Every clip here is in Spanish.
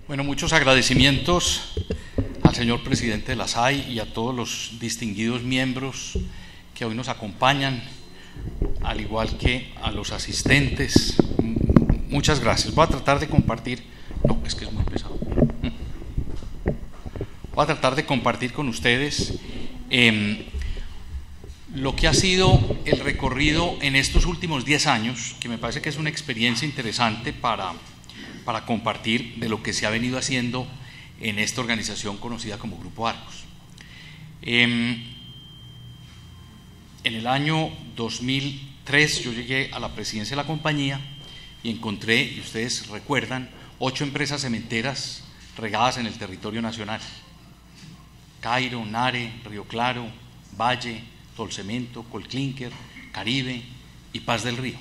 Bueno, muchos agradecimientos al señor presidente de la SAI y a todos los distinguidos miembros que hoy nos acompañan, al igual que a los asistentes. Muchas gracias. Voy a tratar de compartir, no, es que es muy pesado. Voy a tratar de compartir con ustedes lo que ha sido el recorrido en estos últimos 10 años, que me parece que es una experiencia interesante para compartir de lo que se ha venido haciendo en esta organización conocida como Grupo Argos. En el año 2003 yo llegué a la presidencia de la compañía y encontré, y ustedes recuerdan, 8 empresas cementeras regadas en el territorio nacional: Cairo, Nare, Río Claro, Valle, Tolcemento, Colclínquer, Caribe y Paz del Río.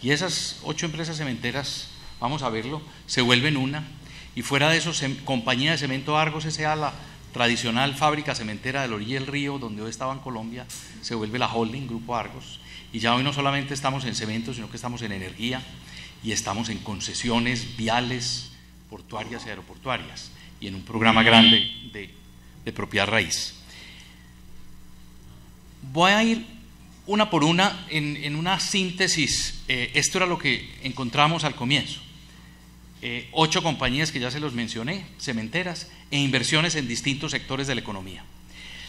Y esas 8 empresas cementeras, vamos a verlo, se vuelven una, y fuera de eso, Compañía de Cemento Argos S.A., la tradicional fábrica cementera de la orilla del río, donde hoy estaba en Colombia, se vuelve la holding Grupo Argos, y ya hoy no solamente estamos en cemento, sino que estamos en energía, y estamos en concesiones viales, portuarias y aeroportuarias, y en un programa grande de propiedad raíz. Voy a ir una por una en una síntesis. Esto era lo que encontramos al comienzo. 8 compañías que ya se los mencioné, cementeras, e inversiones en distintos sectores de la economía.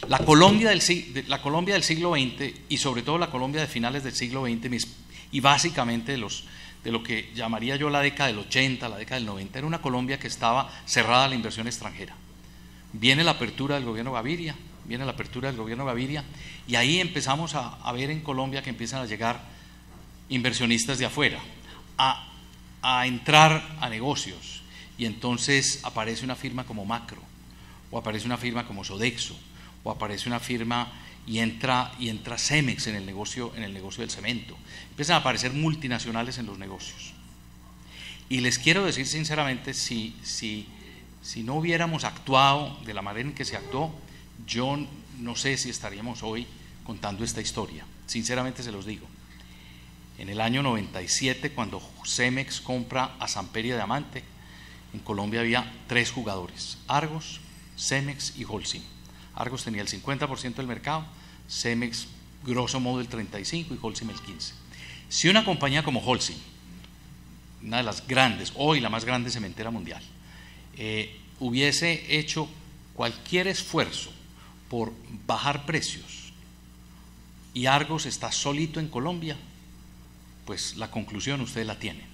La Colombia del siglo XX, y sobre todo la Colombia de finales del siglo XX, y básicamente de lo que llamaría yo la década del 80, la década del 90, era una Colombia que estaba cerrada a la inversión extranjera. Viene la apertura del gobierno Gaviria, y ahí empezamos a ver en Colombia que empiezan a llegar inversionistas de afuera, a entrar a negocios, y entonces aparece una firma como Macro, o aparece una firma como Sodexo, o aparece una firma y entra Cemex en el negocio del cemento. Empiezan a aparecer multinacionales en los negocios. Y les quiero decir sinceramente, si no hubiéramos actuado de la manera en que se actuó, yo no sé si estaríamos hoy contando esta historia. Sinceramente se los digo. En el año 97, cuando Cemex compra a Samperia Diamante, en Colombia había 3 jugadores: Argos, Cemex y Holcim. Argos tenía el 50% del mercado, Cemex grosso modo el 35% y Holcim el 15%. Si una compañía como Holcim, una de las grandes, hoy la más grande cementera mundial, hubiese hecho cualquier esfuerzo por bajar precios, y Argos está solito en Colombia, pues la conclusión ustedes la tienen,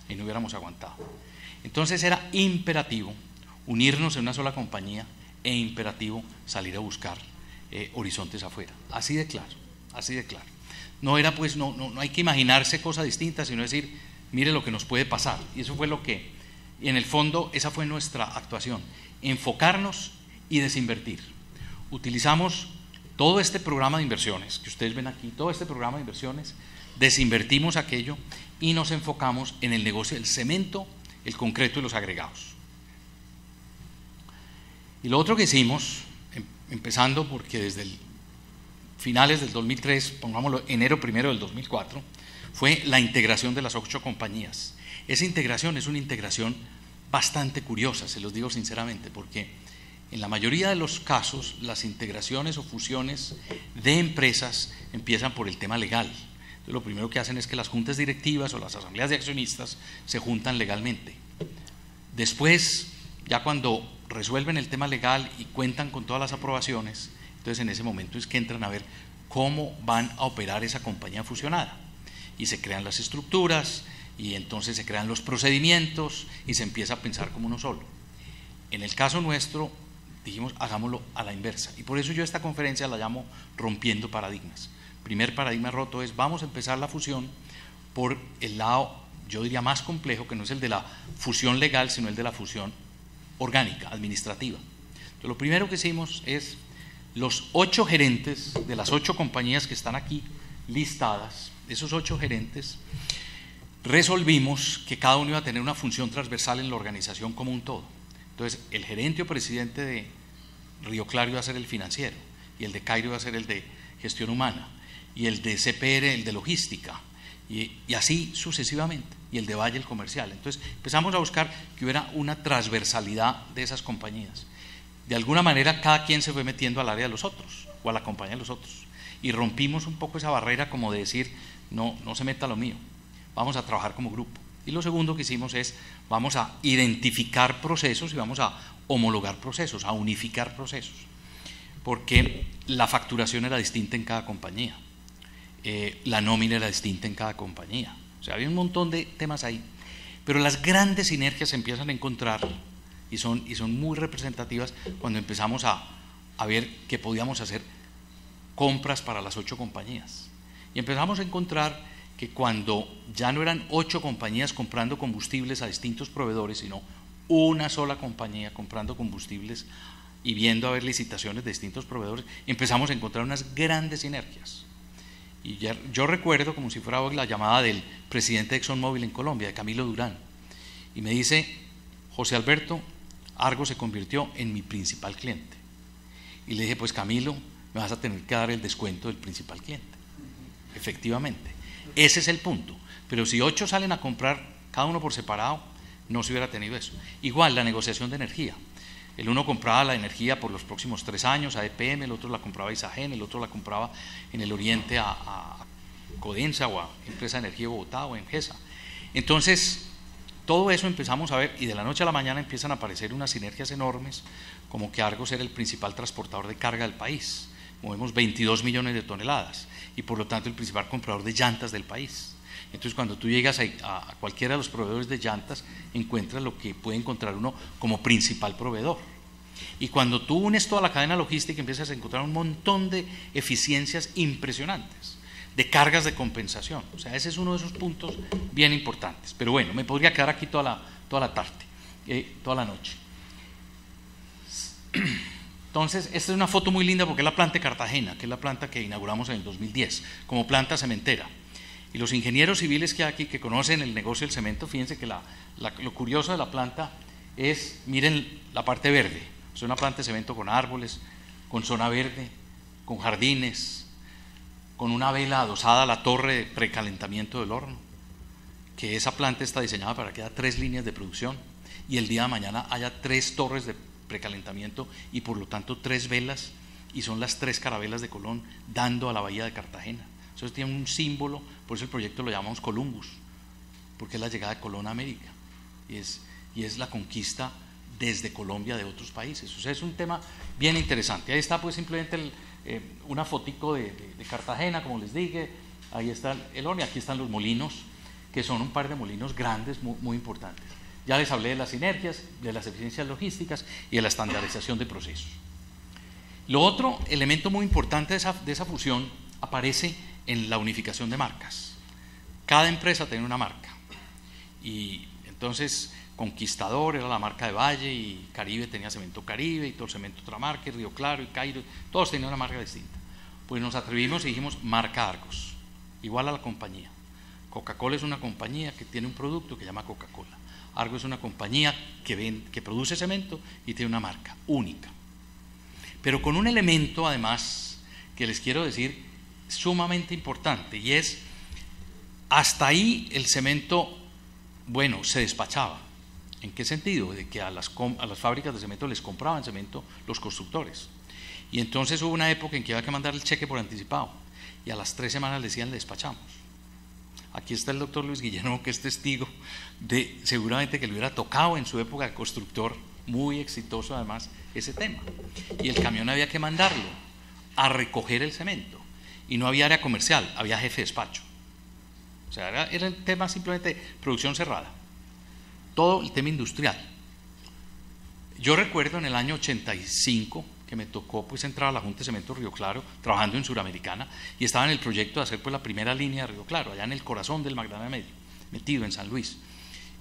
y no hubiéramos aguantado. Entonces era imperativo unirnos en una sola compañía, e imperativo salir a buscar horizontes afuera. Así de claro, así de claro. No era pues, no hay que imaginarse cosas distintas, sino decir, mire lo que nos puede pasar. Y eso fue lo que, en el fondo, esa fue nuestra actuación: enfocarnos y desinvertir. Utilizamos todo este programa de inversiones que ustedes ven aquí, todo este programa de inversiones, desinvertimos aquello y nos enfocamos en el negocio del cemento, el concreto y los agregados. Y lo otro que hicimos, empezando porque desde finales del 2003, pongámoslo enero 1 del 2004, fue la integración de las 8 compañías. Esa integración es una integración bastante curiosa, se los digo sinceramente, porque en la mayoría de los casos las integraciones o fusiones de empresas empiezan por el tema legal. Entonces, lo primero que hacen es que las juntas directivas o las asambleas de accionistas se juntan legalmente. Después, ya cuando resuelven el tema legal y cuentan con todas las aprobaciones, entonces en ese momento es que entran a ver cómo van a operar esa compañía fusionada, y se crean las estructuras, y entonces se crean los procedimientos, y se empieza a pensar como uno solo. En el caso nuestro dijimos, hagámoslo a la inversa, y por eso yo esta conferencia la llamo Rompiendo Paradigmas. Primer paradigma roto es: vamos a empezar la fusión por el lado, yo diría, más complejo, que no es el de la fusión legal, sino el de la fusión orgánica, administrativa. Entonces, lo primero que hicimos es, los 8 gerentes de las 8 compañías que están aquí listadas, esos 8 gerentes, resolvimos que cada uno iba a tener una función transversal en la organización como un todo. Entonces, el gerente o presidente de Río Claro iba a ser el financiero, y el de Cairo iba a ser el de gestión humana, y el de CPR el de logística, y así sucesivamente, y el de Valle el comercial. Entonces empezamos a buscar que hubiera una transversalidad de esas compañías. De alguna manera cada quien se fue metiendo al área de los otros, o a la compañía de los otros, y rompimos un poco esa barrera como de decir, no se meta lo mío, vamos a trabajar como grupo. Y lo segundo que hicimos es, vamos a identificar procesos y vamos a homologar procesos, a unificar procesos, porque la facturación era distinta en cada compañía, la nómina era distinta en cada compañía, o sea, había un montón de temas ahí, pero las grandes sinergias se empiezan a encontrar y son muy representativas cuando empezamos a ver que podíamos hacer compras para las 8 compañías, y empezamos a encontrar que cuando ya no eran 8 compañías comprando combustibles a distintos proveedores, sino una sola compañía comprando combustibles y viendo a ver licitaciones de distintos proveedores, empezamos a encontrar unas grandes sinergias. Y yo recuerdo como si fuera hoy la llamada del presidente de ExxonMobil en Colombia, de Camilo Durán, y me dice: José Alberto, Argo se convirtió en mi principal cliente. Y le dije: pues Camilo, me vas a tener que dar el descuento del principal cliente. Efectivamente, ese es el punto. Pero si 8 salen a comprar cada uno por separado, no se hubiera tenido eso. Igual la negociación de energía. El uno compraba la energía por los próximos 3 años a EPM, el otro la compraba a Isagen, el otro la compraba en el oriente a Codensa o a Empresa de Energía de Bogotá o en GESA. Entonces, todo eso empezamos a ver, y de la noche a la mañana empiezan a aparecer unas sinergias enormes, como que Argos era el principal transportador de carga del país. Movemos 22 millones de toneladas y por lo tanto el principal comprador de llantas del país. Entonces cuando tú llegas a cualquiera de los proveedores de llantas, encuentras lo que puede encontrar uno como principal proveedor. Y cuando tú unes toda la cadena logística, empiezas a encontrar un montón de eficiencias impresionantes, de cargas de compensación. O sea, ese es uno de esos puntos bien importantes. Pero bueno, me podría quedar aquí toda la tarde, toda la noche. Entonces, esta es una foto muy linda porque es la planta de Cartagena, que es la planta que inauguramos en el 2010, como planta cementera. Y los ingenieros civiles que hay aquí, que conocen el negocio del cemento, fíjense que lo curioso de la planta es, miren la parte verde, es una planta de cemento con árboles, con zona verde, con jardines, con una vela adosada a la torre de precalentamiento del horno, que esa planta está diseñada para que haya 3 líneas de producción y el día de mañana haya 3 torres de precalentamiento y por lo tanto 3 velas, y son las 3 carabelas de Colón dando a la bahía de Cartagena. Eso tiene un símbolo, por eso el proyecto lo llamamos Columbus, porque es la llegada de Colón a América y es la conquista desde Colombia de otros países. O sea, es un tema bien interesante. Ahí está pues simplemente una fotico de Cartagena, como les dije. Ahí está el horno y aquí están los molinos, que son un par de molinos grandes muy importantes. Ya les hablé de las sinergias, de las eficiencias logísticas y de la estandarización de procesos. Lo otro elemento muy importante de esa fusión aparece en la unificación de marcas. Cada empresa tenía una marca y entonces Conquistador era la marca de Valle y Caribe tenía Cemento Caribe y todo el cemento otra marca, y Río Claro y Cairo, todos tenían una marca distinta. Pues nos atrevimos y dijimos marca Argos, igual a la compañía. Coca-Cola es una compañía que tiene un producto que se llama Coca-Cola. Argos es una compañía que produce cemento y tiene una marca única. Pero con un elemento además que les quiero decir sumamente importante, y es, hasta ahí el cemento, bueno, se despachaba. ¿En qué sentido? De que a las fábricas de cemento les compraban cemento los constructores. Y entonces hubo una época en que había que mandar el cheque por anticipado y a las 3 semanas le decían: le despachamos. Aquí está el doctor Luis Guillermo, que es testigo de seguramente que le hubiera tocado en su época de constructor, muy exitoso además, ese tema. Y el camión había que mandarlo a recoger el cemento. Y no había área comercial, había jefe de despacho. O sea, era el tema simplemente producción cerrada. Todo el tema industrial. Yo recuerdo en el año 85 que me tocó pues entrar a la Junta de Cemento Río Claro, trabajando en Suramericana, y estaba en el proyecto de hacer pues la primera línea de Río Claro, allá en el corazón del Magdalena Medio, metido en San Luis.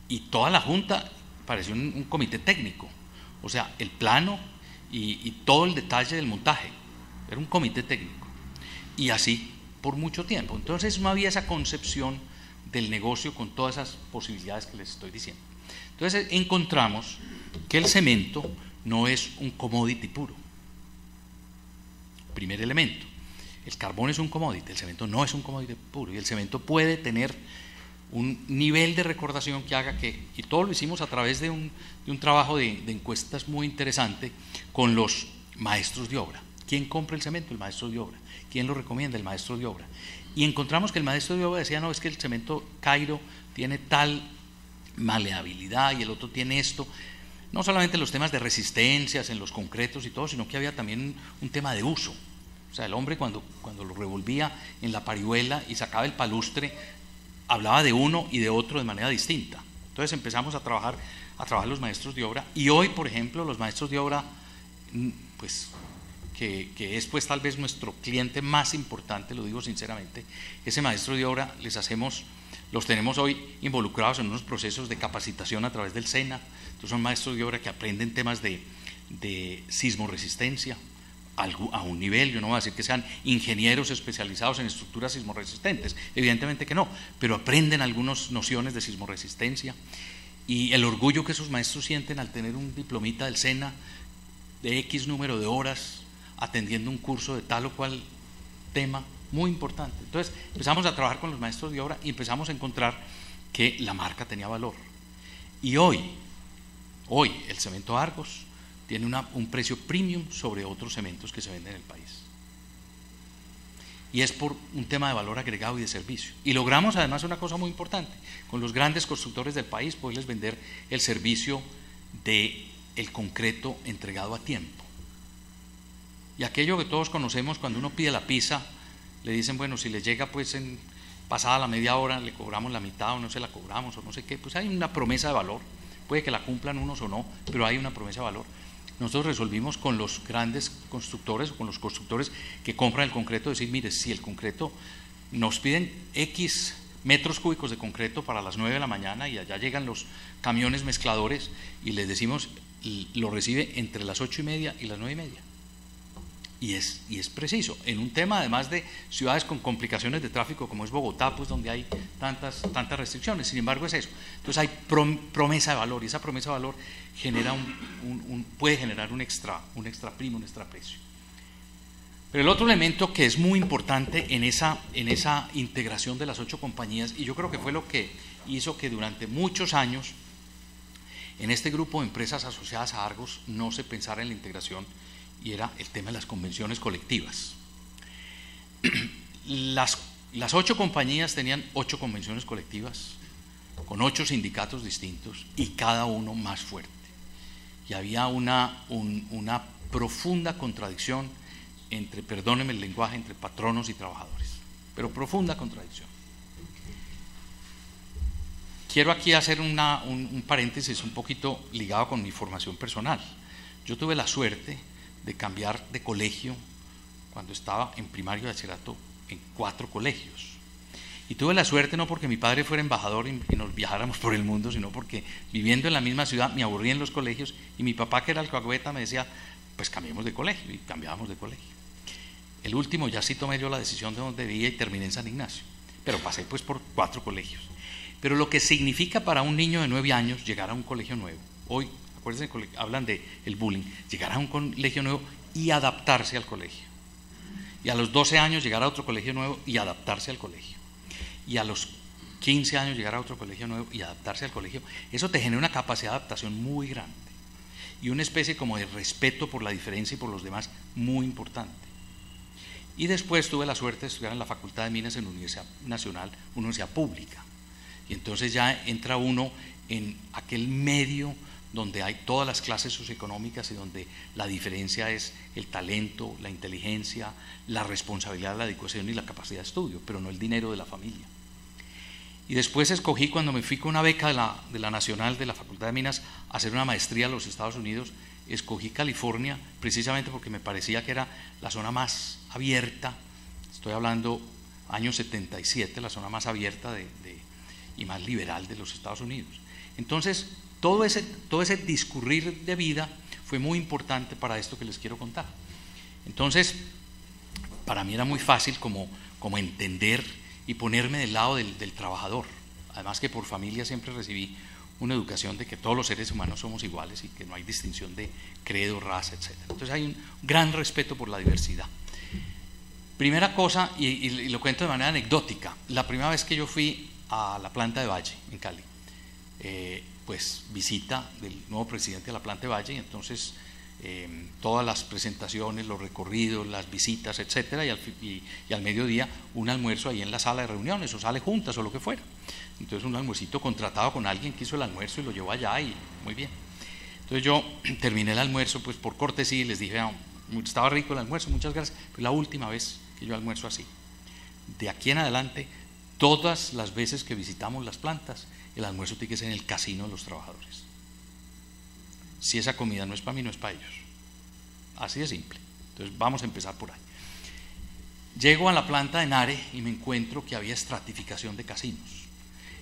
Y toda la Junta parecía un comité técnico, o sea, el plano y todo el detalle del montaje, era un comité técnico. Y así por mucho tiempo. Entonces no había esa concepción del negocio con todas esas posibilidades que les estoy diciendo. Entonces encontramos que el cemento no es un commodity puro. Primer elemento. El carbón es un commodity, el cemento no es un commodity puro, y el cemento puede tener un nivel de recordación que haga que, y todo lo hicimos a través de un trabajo de encuestas muy interesante con los maestros de obra. ¿Quién compra el cemento? El maestro de obra. ¿Quién lo recomienda? El maestro de obra. Y encontramos que el maestro de obra decía, no, es que el cemento Cairo tiene tal maleabilidad y el otro tiene esto. No solamente los temas de resistencias en los concretos y todo, sino que había también un tema de uso. O sea, el hombre cuando lo revolvía en la parihuela y sacaba el palustre, hablaba de uno y de otro de manera distinta. Entonces empezamos a trabajar los maestros de obra, y hoy, por ejemplo, los maestros de obra, pues que es pues tal vez nuestro cliente más importante, lo digo sinceramente, ese maestro de obra los tenemos hoy involucrados en unos procesos de capacitación a través del SENA. Entonces son maestros de obra que aprenden temas de sismoresistencia a un nivel, yo no voy a decir que sean ingenieros especializados en estructuras sismorresistentes, evidentemente que no, pero aprenden algunas nociones de sismoresistencia, y el orgullo que esos maestros sienten al tener un diplomita del SENA de X número de horas atendiendo un curso de tal o cual tema, muy importante. Entonces empezamos a trabajar con los maestros de obra y empezamos a encontrar que la marca tenía valor. Y hoy el cemento Argos tiene un precio premium sobre otros cementos que se venden en el país. Y es por un tema de valor agregado y de servicio. Y logramos además una cosa muy importante, con los grandes constructores del país, poderles vender el servicio del concreto entregado a tiempo. Y aquello que todos conocemos, cuando uno pide la pizza, le dicen, bueno, si le llega pues pasada la media hora, le cobramos la mitad o no se la cobramos o no sé qué, pues hay una promesa de valor, puede que la cumplan unos o no, pero hay una promesa de valor. Nosotros resolvimos con los grandes constructores o con los constructores que compran el concreto, decir, mire, si el concreto nos piden X metros cúbicos de concreto para las 9 de la mañana y allá llegan los camiones mezcladores y les decimos, lo recibe entre las 8:30 y las 9:30. Y es preciso, en un tema además de ciudades con complicaciones de tráfico como es Bogotá, pues donde hay tantas restricciones. Sin embargo es eso. Entonces hay promesa de valor, y esa promesa de valor genera puede generar un extra primo, un extra precio. Pero el otro elemento que es muy importante en esa integración de las 8 compañías, y yo creo que fue lo que hizo que durante muchos años en este grupo de empresas asociadas a Argos no se pensara en la integración, y era el tema de las convenciones colectivas. Las 8 compañías tenían 8 convenciones colectivas con 8 sindicatos distintos y cada uno más fuerte. Y había una profunda contradicción entre, perdónenme el lenguaje, entre patronos y trabajadores, pero profunda contradicción. Quiero aquí hacer un paréntesis un poquito ligado con mi formación personal. Yo tuve la suerte de cambiar de colegio cuando estaba en primario de bachillerato en 4 colegios. Y tuve la suerte no porque mi padre fuera embajador y nos viajáramos por el mundo, sino porque viviendo en la misma ciudad me aburría en los colegios, y mi papá, que era alcahueta, me decía, pues cambiemos de colegio, y cambiábamos de colegio. El último ya sí tomé yo la decisión de dónde vivía y terminé en San Ignacio, pero pasé pues por 4 colegios. Pero lo que significa para un niño de 9 años llegar a un colegio nuevo, hoy acuérdense, hablan del bullying, llegar a un colegio nuevo y adaptarse al colegio, y a los 12 años llegar a otro colegio nuevo y adaptarse al colegio, y a los 15 años llegar a otro colegio nuevo y adaptarse al colegio, eso te genera una capacidad de adaptación muy grande y una especie como de respeto por la diferencia y por los demás muy importante. Y después tuve la suerte de estudiar en la Facultad de Minas en la Universidad Nacional, una universidad pública, y entonces ya entra uno en aquel medio donde hay todas las clases socioeconómicas y donde la diferencia es el talento, la inteligencia, la responsabilidad, la dedicación y la capacidad de estudio, pero no el dinero de la familia. Y después escogí, cuando me fui con una beca de la Nacional de la Facultad de Minas a hacer una maestría a los Estados Unidos, escogí California precisamente porque me parecía que era la zona más abierta, estoy hablando año 77, la zona más abierta y más liberal de los Estados Unidos. Entonces, todo ese discurrir de vida fue muy importante para esto que les quiero contar. Entonces, para mí era muy fácil como entender y ponerme del lado del trabajador. Además que por familia siempre recibí una educación de que todos los seres humanos somos iguales y que no hay distinción de credo, raza, etc. Entonces hay un gran respeto por la diversidad. Primera cosa, y lo cuento de manera anecdótica, la primera vez que yo fui a la planta de Valle, en Cali, pues visita del nuevo presidente de la planta de Valle, y entonces todas las presentaciones, los recorridos, las visitas, etcétera, y al mediodía un almuerzo ahí en la sala de reuniones, o sale juntas o lo que fuera. Entonces un almuercito contratado con alguien que hizo el almuerzo y lo llevó allá, y muy bien. Entonces yo terminé el almuerzo, pues por cortesía, y les dije, estaba rico el almuerzo, muchas gracias, pero la última vez que yo almuerzo así. De aquí en adelante, todas las veces que visitamos las plantas, el almuerzo tiene que ser en el casino de los trabajadores. Si esa comida no es para mí, no es para ellos. Así de simple. Entonces vamos a empezar por ahí. Llego a la planta de Nare y me encuentro que había estratificación de casinos.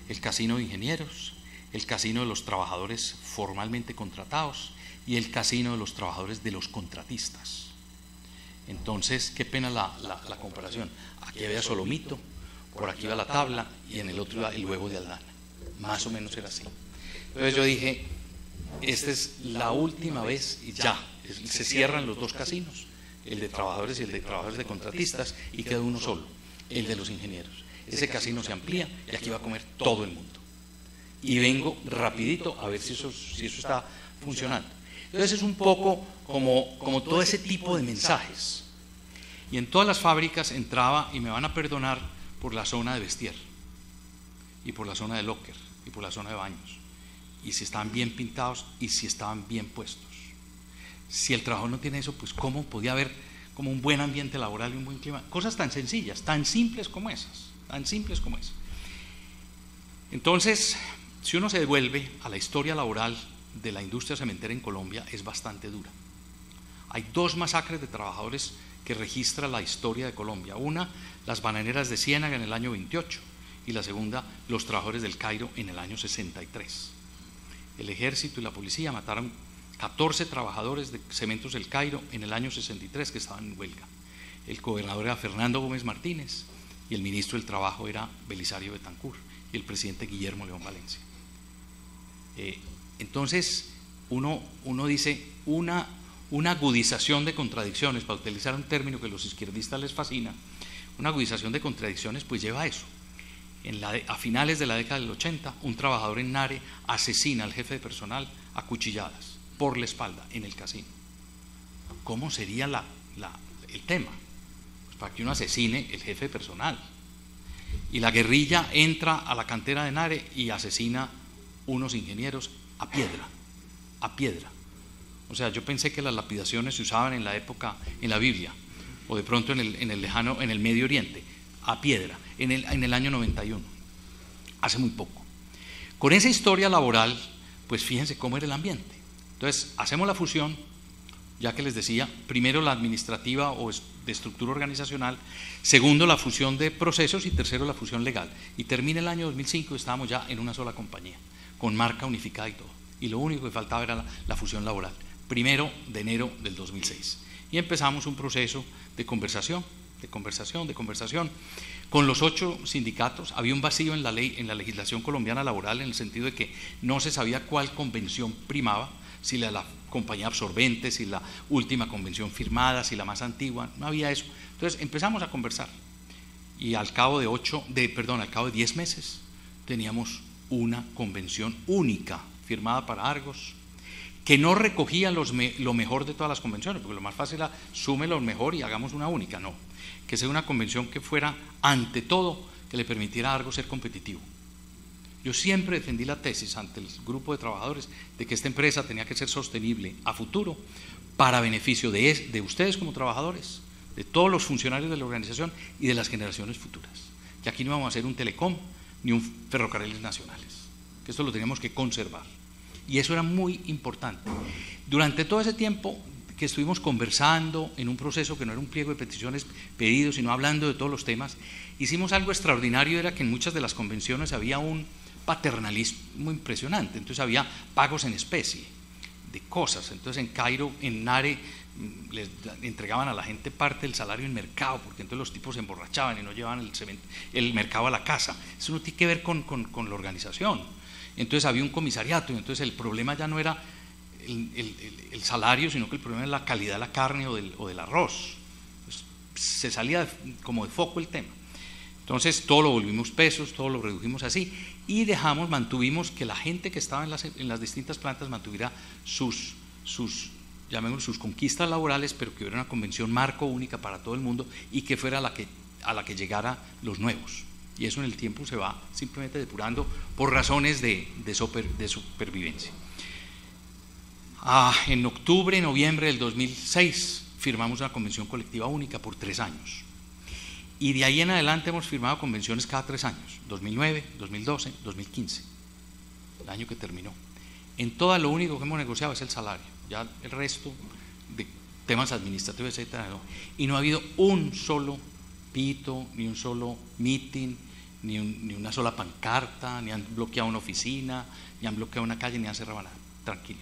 El casino de ingenieros, el casino de los trabajadores formalmente contratados y el casino de los trabajadores de los contratistas. Entonces, qué pena la comparación. Aquí había Solomito, por aquí iba la tabla y en el otro iba el huevo de Aldana. Más o menos era así. Entonces yo dije, esta es la última vez y ya, se cierran los dos casinos, el de trabajadores y el de trabajadores de contratistas, y queda uno solo, el de los ingenieros. Ese casino se amplía y aquí va a comer todo el mundo. Y vengo rapidito a ver si eso está funcionando. Entonces es un poco como todo ese tipo de mensajes. Y en todas las fábricas entraba, y me van a perdonar, por la zona de vestier, y por la zona de locker, y por la zona de baños, y si estaban bien pintados y si estaban bien puestos. Si el trabajo no tiene eso, pues cómo podía haber como un buen ambiente laboral y un buen clima. Cosas tan sencillas, tan simples como esas, tan simples como esas. Entonces, si uno se devuelve a la historia laboral de la industria cementera en Colombia, es bastante dura. Hay dos masacres de trabajadores que registra la historia de Colombia. Una, las bananeras de Ciénaga en el año 28, y la segunda, los trabajadores del Cairo en el año 63. El ejército y la policía mataron 14 trabajadores de Cementos del Cairo en el año 63 que estaban en huelga. El gobernador era Fernando Gómez Martínez y el ministro del Trabajo era Belisario Betancur y el presidente Guillermo León Valencia. Entonces uno dice una agudización de contradicciones, para utilizar un término que a los izquierdistas les fascina. Una agudización de contradicciones pues lleva a eso. A finales de la década del 80, un trabajador en Nare asesina al jefe de personal a cuchilladas por la espalda en el casino. ¿Cómo sería el tema? Pues para que uno asesine el jefe de personal. Y la guerrilla entra a la cantera de Nare y asesina unos ingenieros a piedra, a piedra. O sea, yo pensé que las lapidaciones se usaban en la época, en la Biblia, o de pronto en el Medio Oriente, a piedra, en el año 91, hace muy poco. Con esa historia laboral, pues fíjense cómo era el ambiente. Entonces, hacemos la fusión, ya que les decía, primero la administrativa o de estructura organizacional, segundo la fusión de procesos y tercero la fusión legal. Y termina el año 2005 y estábamos ya en una sola compañía, con marca unificada y todo. Y lo único que faltaba era la fusión laboral, 1 de enero del 2006. Y empezamos un proceso de conversación, con los 8 sindicatos. Había un vacío en la ley, en la legislación colombiana laboral, en el sentido de que no se sabía cuál convención primaba, si la compañía absorbente, si la última convención firmada, si la más antigua, no había eso. Entonces empezamos a conversar y al cabo de 10 meses teníamos una convención única firmada para Argos, que no recogía lo mejor de todas las convenciones, porque lo más fácil era sume lo mejor y hagamos una única. No, que sea una convención que fuera, ante todo, que le permitiera a Argos ser competitivo. Yo siempre defendí la tesis ante el grupo de trabajadores de que esta empresa tenía que ser sostenible a futuro para beneficio de ustedes como trabajadores, de todos los funcionarios de la organización y de las generaciones futuras. Que aquí no vamos a hacer un Telecom ni un Ferrocarriles Nacionales, que esto lo teníamos que conservar. Y eso era muy importante. Durante todo ese tiempo que estuvimos conversando en un proceso que no era un pliego de peticiones pedidos, sino hablando de todos los temas, hicimos algo extraordinario, era que en muchas de las convenciones había un paternalismo impresionante. Entonces había pagos en especie de cosas. Entonces en Cairo, en Nare, les entregaban a la gente parte del salario en mercado, porque entonces los tipos se emborrachaban y no llevaban el mercado a la casa. Eso no tiene que ver con la organización. Entonces había un comisariato y entonces el problema ya no era el salario, sino que el problema era la calidad de la carne o del arroz. Pues se salía como de foco el tema. Entonces todo lo volvimos pesos, todo lo redujimos así y mantuvimos que la gente que estaba en las distintas plantas mantuviera sus conquistas laborales, pero que hubiera una convención marco única para todo el mundo y que fuera a la que llegara los nuevos. Y eso en el tiempo se va simplemente depurando por razones de supervivencia. En octubre, noviembre del 2006 firmamos una convención colectiva única por 3 años. Y de ahí en adelante hemos firmado convenciones cada 3 años, 2009, 2012, 2015, el año que terminó. En todas lo único que hemos negociado es el salario, ya el resto de temas administrativos, etcétera, no. Y no ha habido un solo pito, ni un solo meeting, ni una sola pancarta, ni han bloqueado una oficina, ni han bloqueado una calle, ni han cerrado nada, tranquilo.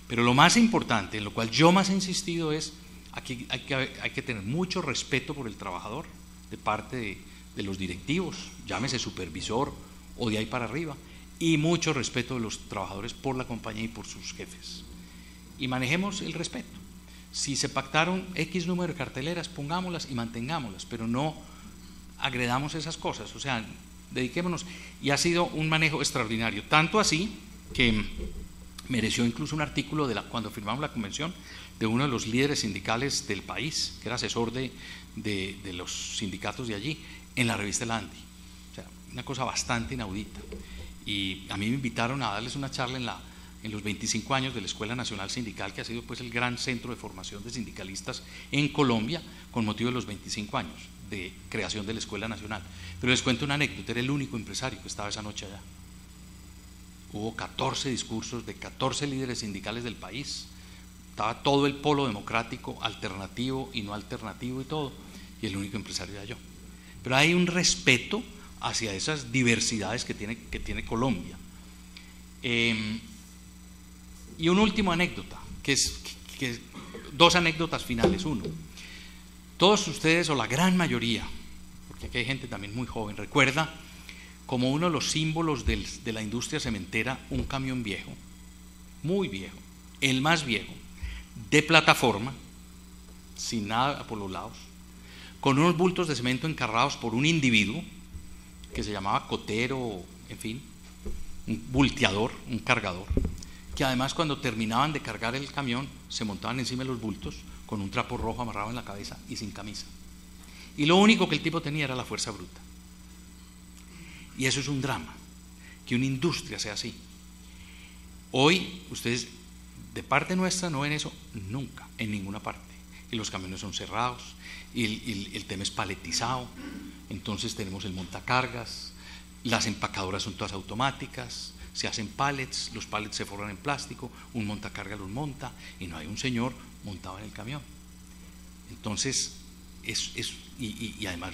Pero lo más importante, en lo cual yo más he insistido es, aquí hay que tener mucho respeto por el trabajador de parte de los directivos, llámese supervisor o de ahí para arriba, y mucho respeto de los trabajadores por la compañía y por sus jefes. Y manejemos el respeto. Si se pactaron X número de carteleras, pongámoslas y mantengámoslas, pero no agredamos esas cosas, o sea, dediquémonos. Y ha sido un manejo extraordinario, tanto así que mereció incluso un artículo cuando firmamos la convención de uno de los líderes sindicales del país, que era asesor de los sindicatos de allí, en la revista El Andi. O sea, una cosa bastante inaudita. Y a mí me invitaron a darles una charla en los 25 años de la Escuela Nacional Sindical, que ha sido pues el gran centro de formación de sindicalistas en Colombia, con motivo de los 25 años de creación de la Escuela Nacional. Pero les cuento una anécdota, era el único empresario que estaba esa noche allá. Hubo 14 discursos de 14 líderes sindicales del país, estaba todo el polo democrático, alternativo y no alternativo y todo, y el único empresario era yo. Pero hay un respeto hacia esas diversidades que tiene Colombia. Y una última anécdota, dos anécdotas finales. Uno, todos ustedes o la gran mayoría, porque aquí hay gente también muy joven, recuerda como uno de los símbolos de la industria cementera un camión viejo, muy viejo, el más viejo, de plataforma, sin nada por los lados, con unos bultos de cemento encarrados por un individuo que se llamaba cotero, en fin, un bulteador, un cargador, que además cuando terminaban de cargar el camión se montaban encima de los bultos con un trapo rojo amarrado en la cabeza y sin camisa. Y lo único que el tipo tenía era la fuerza bruta. Y eso es un drama, que una industria sea así. Hoy ustedes, de parte nuestra, no ven eso nunca, en ninguna parte. Y los camiones son cerrados, y el tema es paletizado, entonces tenemos el montacargas, las empacadoras son todas automáticas, se hacen pallets, los pallets se forran en plástico, un montacarga los monta y no hay un señor montado en el camión. Entonces, y además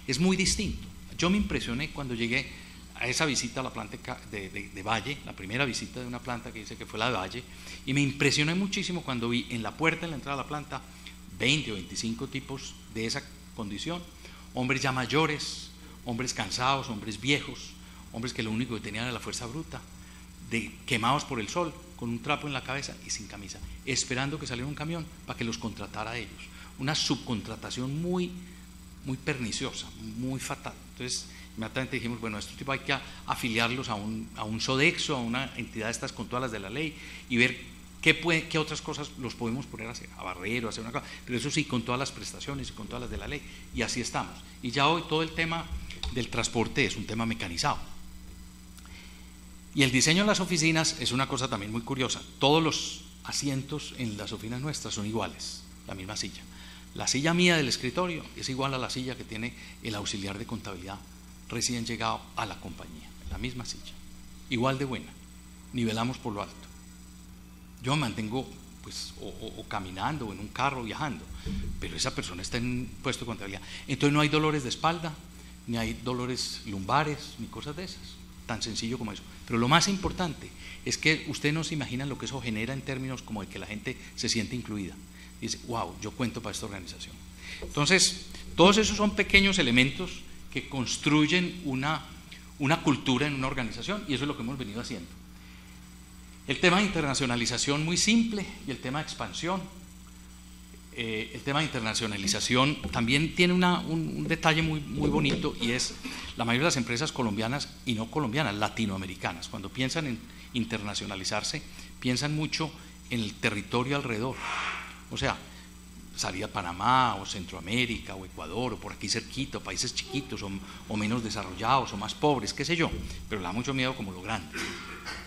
es muy distinto. Yo me impresioné cuando llegué a esa visita a la planta de Valle, la primera visita de una planta que dice que fue la de Valle, y me impresioné muchísimo cuando vi en la puerta de la entrada a la planta 20 o 25 tipos de esa condición, hombres ya mayores, hombres cansados, hombres viejos, hombres que lo único que tenían era la fuerza bruta, quemados por el sol, con un trapo en la cabeza y sin camisa, esperando que saliera un camión para que los contratara a ellos. Una subcontratación muy, muy perniciosa, muy fatal. Entonces, inmediatamente dijimos, bueno, a estos tipos hay que afiliarlos a un Sodexo, a una entidad de estas con todas las de la ley, y ver qué otras cosas los podemos poner a hacer, a barrer o a hacer una cosa, pero eso sí, con todas las prestaciones y con todas las de la ley, y así estamos. Y ya hoy todo el tema del transporte es un tema mecanizado. Y el diseño de las oficinas es una cosa también muy curiosa. Todos los asientos en las oficinas nuestras son iguales, la misma silla. La silla mía del escritorio es igual a la silla que tiene el auxiliar de contabilidad recién llegado a la compañía, la misma silla, igual de buena, nivelamos por lo alto. Yo me mantengo pues o caminando o en un carro viajando, pero esa persona está en un puesto de contabilidad. Entonces no hay dolores de espalda, ni hay dolores lumbares, ni cosas de esas, tan sencillo como eso. Pero lo más importante es que ustedes no se imaginan lo que eso genera en términos como de que la gente se siente incluida. Dice, wow, yo cuento para esta organización. Entonces, todos esos son pequeños elementos que construyen una cultura en una organización, y eso es lo que hemos venido haciendo. El tema de internacionalización muy simple, y el tema de expansión. el tema de internacionalización también tiene un detalle muy bonito, y es la mayoría de las empresas colombianas y no colombianas, latinoamericanas, cuando piensan en internacionalizarse, piensan mucho en el territorio alrededor. O sea, salir a Panamá o Centroamérica o Ecuador o por aquí cerquita, países chiquitos o menos desarrollados o más pobres, qué sé yo, pero le da mucho miedo como lo grande.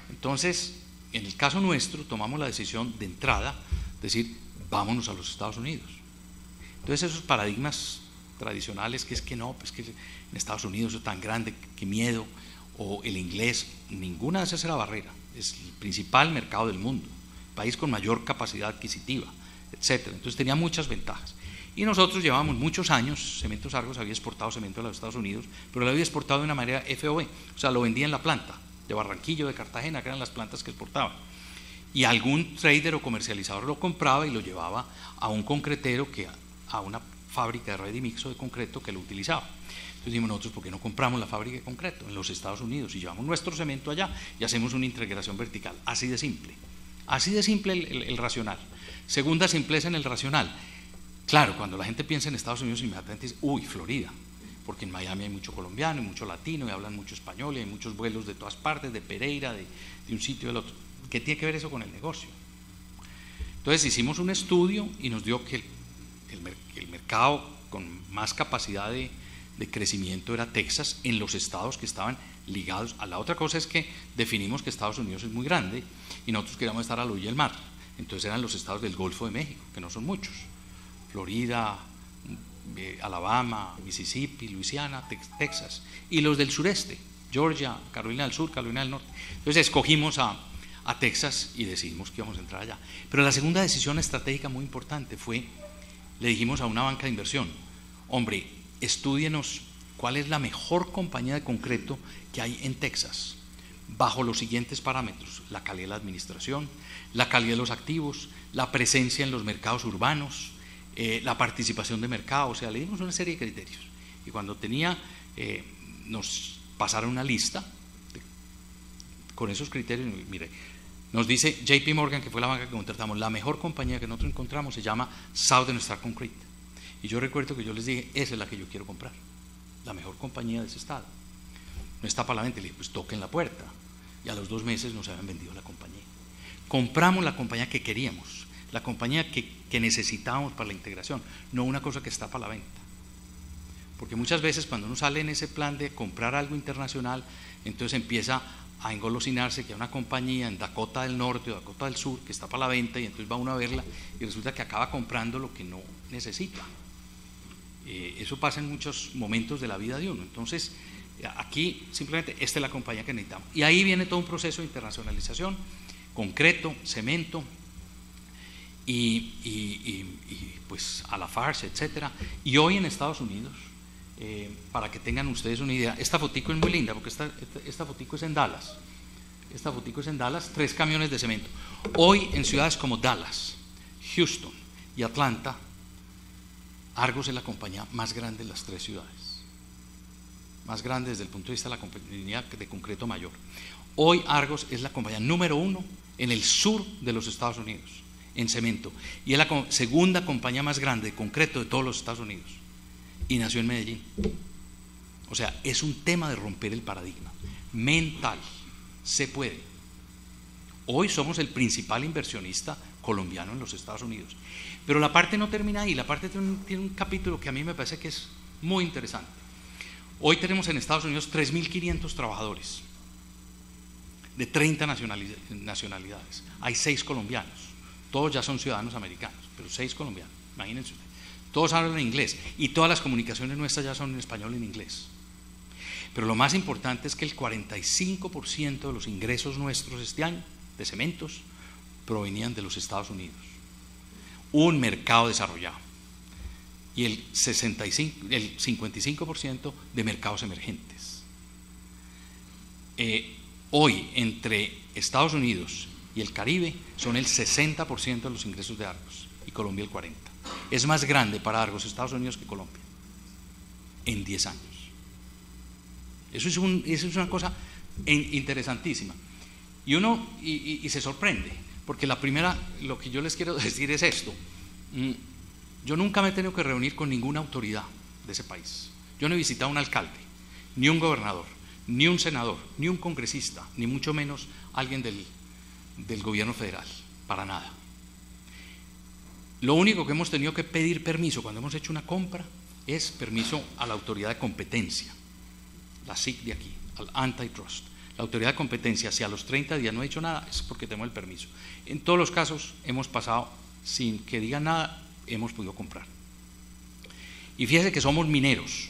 Entonces, en el caso nuestro, tomamos la decisión de entrada, decir, vámonos a los Estados Unidos. Entonces, esos paradigmas tradicionales, que es que no, pues que en Estados Unidos es tan grande, qué miedo, o el inglés, ninguna de esas era barrera, es el principal mercado del mundo, país con mayor capacidad adquisitiva, etcétera. Entonces tenía muchas ventajas. Y nosotros llevábamos muchos años, Cementos Argos había exportado cemento a los Estados Unidos, pero lo había exportado de una manera FOB, o sea, lo vendía en la planta de Barranquillo, de Cartagena, que eran las plantas que exportaban. Y algún trader o comercializador lo compraba y lo llevaba a un concretero, a una fábrica de ready mix o de concreto que lo utilizaba. Entonces dijimos nosotros, ¿por qué no compramos la fábrica de concreto en los Estados Unidos y llevamos nuestro cemento allá y hacemos una integración vertical? Así de simple el racional. Segunda simpleza en el racional. Claro, cuando la gente piensa en Estados Unidos, inmediatamente dice, uy, Florida, porque en Miami hay mucho colombiano y mucho latino y hablan mucho español y hay muchos vuelos de todas partes, de Pereira, de un sitio del otro. ¿Qué tiene que ver eso con el negocio? Entonces hicimos un estudio y nos dio que el mercado con más capacidad de crecimiento era Texas, en los estados que estaban ligados a la otra cosa. Es que definimos que Estados Unidos es muy grande y nosotros queríamos estar a la orilla del mar. Entonces eran los estados del Golfo de México, que no son muchos: Florida, Alabama, Mississippi, Luisiana, Texas, y los del sureste, Georgia, Carolina del Sur, Carolina del Norte. Entonces escogimos a Texas y decidimos que íbamos a entrar allá. Pero la segunda decisión estratégica muy importante fue, le dijimos a una banca de inversión, hombre, estúdienos cuál es la mejor compañía de concreto que hay en Texas, bajo los siguientes parámetros: la calidad de la administración, la calidad de los activos, la presencia en los mercados urbanos, la participación de mercado. O sea, le dimos una serie de criterios. Y cuando nos pasaron una lista con esos criterios, mire, nos dice JP Morgan, que fue la banca que contratamos, la mejor compañía que nosotros encontramos se llama Southern Star Concrete. Y yo recuerdo que yo les dije, esa es la que yo quiero comprar, la mejor compañía de ese estado. No está para la venta. Le dije, pues toquen la puerta. Y a los 2 meses nos habían vendido la compañía. Compramos la compañía que queríamos, la compañía que necesitábamos para la integración, no una cosa que está para la venta. Porque muchas veces cuando uno sale en ese plan de comprar algo internacional, entonces empieza a engolosinarse que hay una compañía en Dakota del Norte o Dakota del Sur que está para la venta, y entonces va uno a verla y resulta que acaba comprando lo que no necesita. Eso pasa en muchos momentos de la vida de uno. Entonces aquí simplemente esta es la compañía que necesitamos, y ahí viene todo un proceso de internacionalización: concreto, cemento y pues a la farsa, etcétera. Y hoy en Estados Unidos, para que tengan ustedes una idea, esta fotico es muy linda porque esta fotico es en Dallas. Esta fotico es en Dallas, 3 camiones de cemento. Hoy en ciudades como Dallas, Houston y Atlanta, Argos es la compañía más grande de las 3 ciudades, más grande desde el punto de vista de la compañía de concreto mayor. Hoy Argos es la compañía número 1 en el sur de los Estados Unidos en cemento, y es la segunda compañía más grande de concreto de todos los Estados Unidos, y nació en Medellín. O sea, es un tema de romper el paradigma mental. Se puede. Hoy somos el principal inversionista colombiano en los Estados Unidos, pero la parte no termina ahí. La parte tiene un capítulo que a mí me parece que es muy interesante. Hoy tenemos en Estados Unidos 3.500 trabajadores de 30 nacionalidades. Hay 6 colombianos, todos ya son ciudadanos americanos, pero 6 colombianos, imagínense ustedes. Todos hablan inglés y todas las comunicaciones nuestras ya son en español y en inglés. Pero lo más importante es que el 45% de los ingresos nuestros este año de cementos provenían de los Estados Unidos, un mercado desarrollado, y el 55% de mercados emergentes. Hoy entre Estados Unidos y el Caribe son el 60% de los ingresos de Argos y Colombia el 40%. Es más grande para Argos Estados Unidos que Colombia en 10 años. Eso es una cosa interesantísima. Y uno se sorprende, porque lo que yo les quiero decir es esto: Yo nunca me he tenido que reunir con ninguna autoridad de ese país. Yo no he visitado a un alcalde, ni un gobernador, ni un senador, ni un congresista, ni mucho menos alguien del gobierno federal, para nada. Lo único que hemos tenido que pedir permiso cuando hemos hecho una compra es permiso a la autoridad de competencia, la SIC de aquí, al antitrust. La autoridad de competencia, si a los 30 días no ha dicho nada, es porque tenemos el permiso. En todos los casos hemos pasado sin que digan nada, hemos podido comprar. Y fíjese que somos mineros.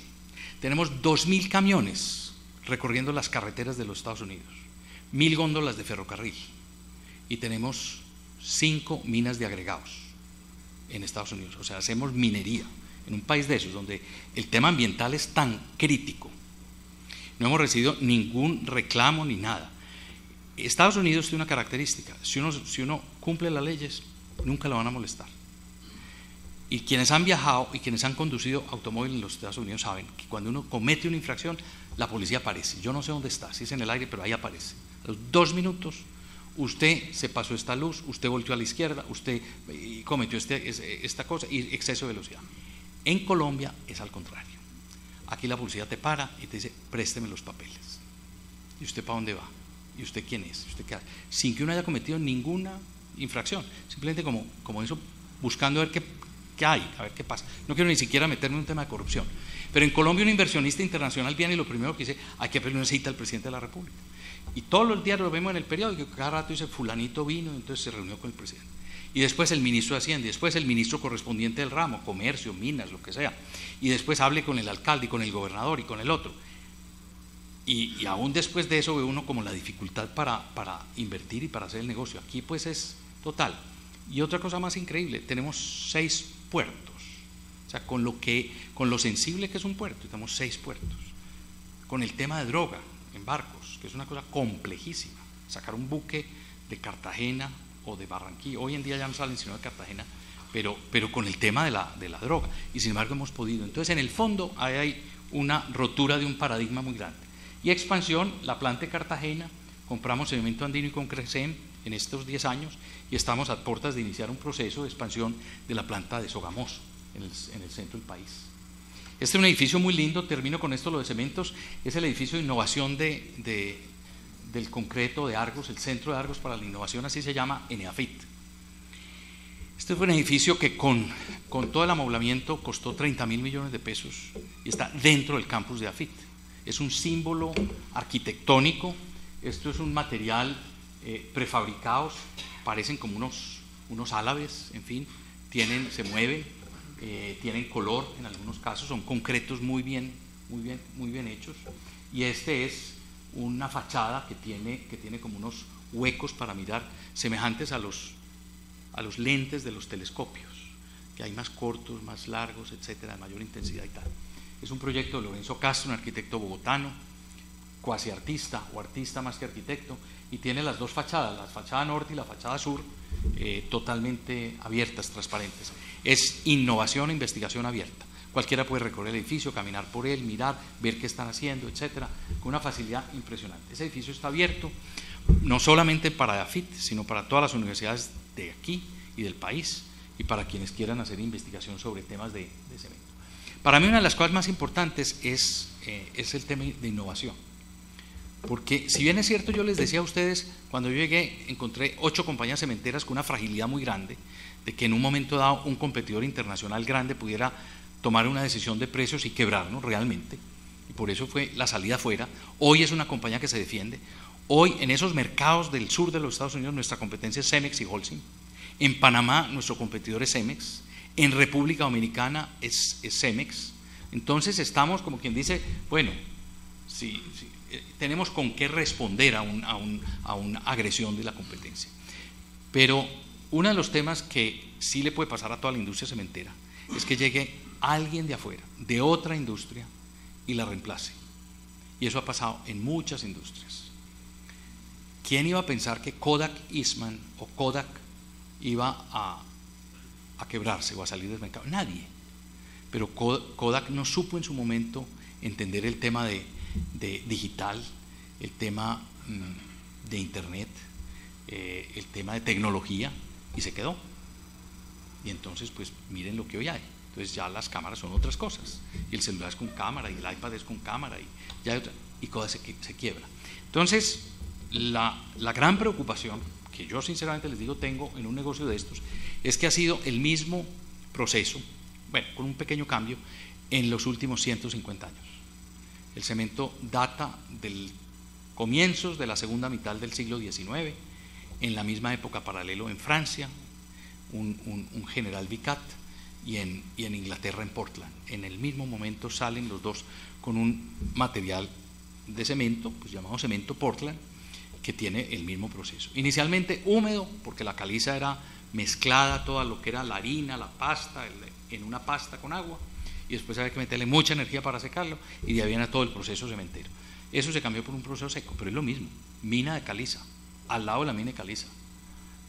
Tenemos 2000 camiones recorriendo las carreteras de los Estados Unidos, 1000 góndolas de ferrocarril y tenemos 5 minas de agregados en Estados Unidos. O sea, hacemos minería en un país de esos donde el tema ambiental es tan crítico. No hemos recibido ningún reclamo ni nada. Estados Unidos tiene una característica: si uno cumple las leyes, nunca lo van a molestar. Y quienes han viajado y quienes han conducido automóviles en los Estados Unidos saben que cuando uno comete una infracción, la policía aparece. Yo no sé dónde está, si es en el aire, pero ahí aparece. A los 2 minutos, usted se pasó esta luz, usted volteó a la izquierda, usted cometió esta cosa y exceso de velocidad. En Colombia es al contrario. Aquí la policía te para y te dice: présteme los papeles. ¿Y usted para dónde va? ¿Y usted quién es? ¿Y usted qué hace? Sin que uno haya cometido ninguna infracción. Simplemente como eso, buscando a ver qué hay, a ver qué pasa. No quiero ni siquiera meterme en un tema de corrupción. Pero en Colombia un inversionista internacional viene y lo primero que dice: hay que pedir una cita al presidente de la República. Y todos los días lo vemos en el periódico, cada rato dice: fulanito vino, entonces se reunió con el presidente. Y después el ministro de Hacienda, y después el ministro correspondiente del ramo, comercio, minas, lo que sea. Y después hable con el alcalde y con el gobernador y con el otro. Y aún después de eso ve uno como la dificultad para invertir y para hacer el negocio. Aquí pues es total. Y otra cosa más increíble, tenemos 6 puertos. O sea, con lo sensible que es un puerto, tenemos 6 puertos. Con el tema de droga en barcos, que es una cosa complejísima. Sacar un buque de Cartagena o de Barranquilla, hoy en día ya no salen sino de Cartagena, pero con el tema de la droga. Y sin embargo hemos podido. Entonces, en el fondo hay una rotura de un paradigma muy grande. Y expansión, la planta de Cartagena, compramos Cemento Andino y Concrescem en estos 10 años y estamos a puertas de iniciar un proceso de expansión de la planta de Sogamoso en el centro del país. Este es un edificio muy lindo, termino con esto lo de cementos, es el edificio de innovación del concreto de Argos, el Centro de Argos para la Innovación, así se llama, ENEAFIT. Este fue un edificio que con todo el amoblamiento costó 30.000 millones de pesos y está dentro del campus de AFIT. Es un símbolo arquitectónico, esto es un material prefabricados, parecen como unos álabes, en fin, se mueven, tienen color en algunos casos, son concretos muy bien hechos, y este es una fachada que tiene como unos huecos para mirar, semejantes a los lentes de los telescopios, que hay más cortos, más largos, etcétera, de mayor intensidad y tal. Es un proyecto de Lorenzo Castro, un arquitecto bogotano, cuasi artista o artista más que arquitecto, y tiene las 2 fachadas, la fachada norte y la fachada sur, totalmente abiertas, transparentes. Es innovación e investigación abierta. Cualquiera puede recorrer el edificio, caminar por él, mirar, ver qué están haciendo, etcétera, con una facilidad impresionante. Ese edificio está abierto no solamente para AFIT, sino para todas las universidades de aquí y del país, y para quienes quieran hacer investigación sobre temas de cemento. Para mí una de las cosas más importantes es el tema de innovación, porque si bien es cierto, yo les decía a ustedes, cuando yo llegué encontré 8 compañías cementeras con una fragilidad muy grande, de que en un momento dado un competidor internacional grande pudiera tomar una decisión de precios y quebrarnos realmente, y por eso fue la salida afuera. Hoy es una compañía que se defiende. Hoy en esos mercados del sur de los Estados Unidos nuestra competencia es Cemex y Holcim. En Panamá nuestro competidor es Cemex. En República Dominicana es Cemex. Entonces estamos, como quien dice, bueno, sí, tenemos con qué responder a una agresión de la competencia. Pero uno de los temas que sí le puede pasar a toda la industria cementera es que llegue alguien de afuera, de otra industria, y la reemplace. Y eso ha pasado en muchas industrias. ¿Quién iba a pensar que Kodak Eastman o Kodak iba a quebrarse o a salir del mercado? Nadie. Pero Kodak no supo en su momento entender el tema de digital, el tema de internet, el tema de tecnología, y se quedó. Y entonces pues miren lo que hoy hay. Entonces ya las cámaras son otras cosas, y el celular es con cámara, y el iPad es con cámara, y cosas se quiebra. Entonces la gran preocupación que yo sinceramente les digo tengo en un negocio de estos es que ha sido el mismo proceso, bueno, con un pequeño cambio, en los últimos 150 años. El cemento data del comienzos de la segunda mitad del siglo XIX, en la misma época paralelo en Francia, un general Vicat, y en Inglaterra, en Portland. En el mismo momento salen los dos con un material de cemento, pues llamado cemento Portland, que tiene el mismo proceso. Inicialmente húmedo, porque la caliza era mezclada, toda lo que era la harina, la pasta, en una pasta con agua, y después había que meterle mucha energía para secarlo, y de ahí viene todo el proceso cementero. Eso se cambió por un proceso seco, pero es lo mismo, mina de caliza, al lado de la mina de caliza,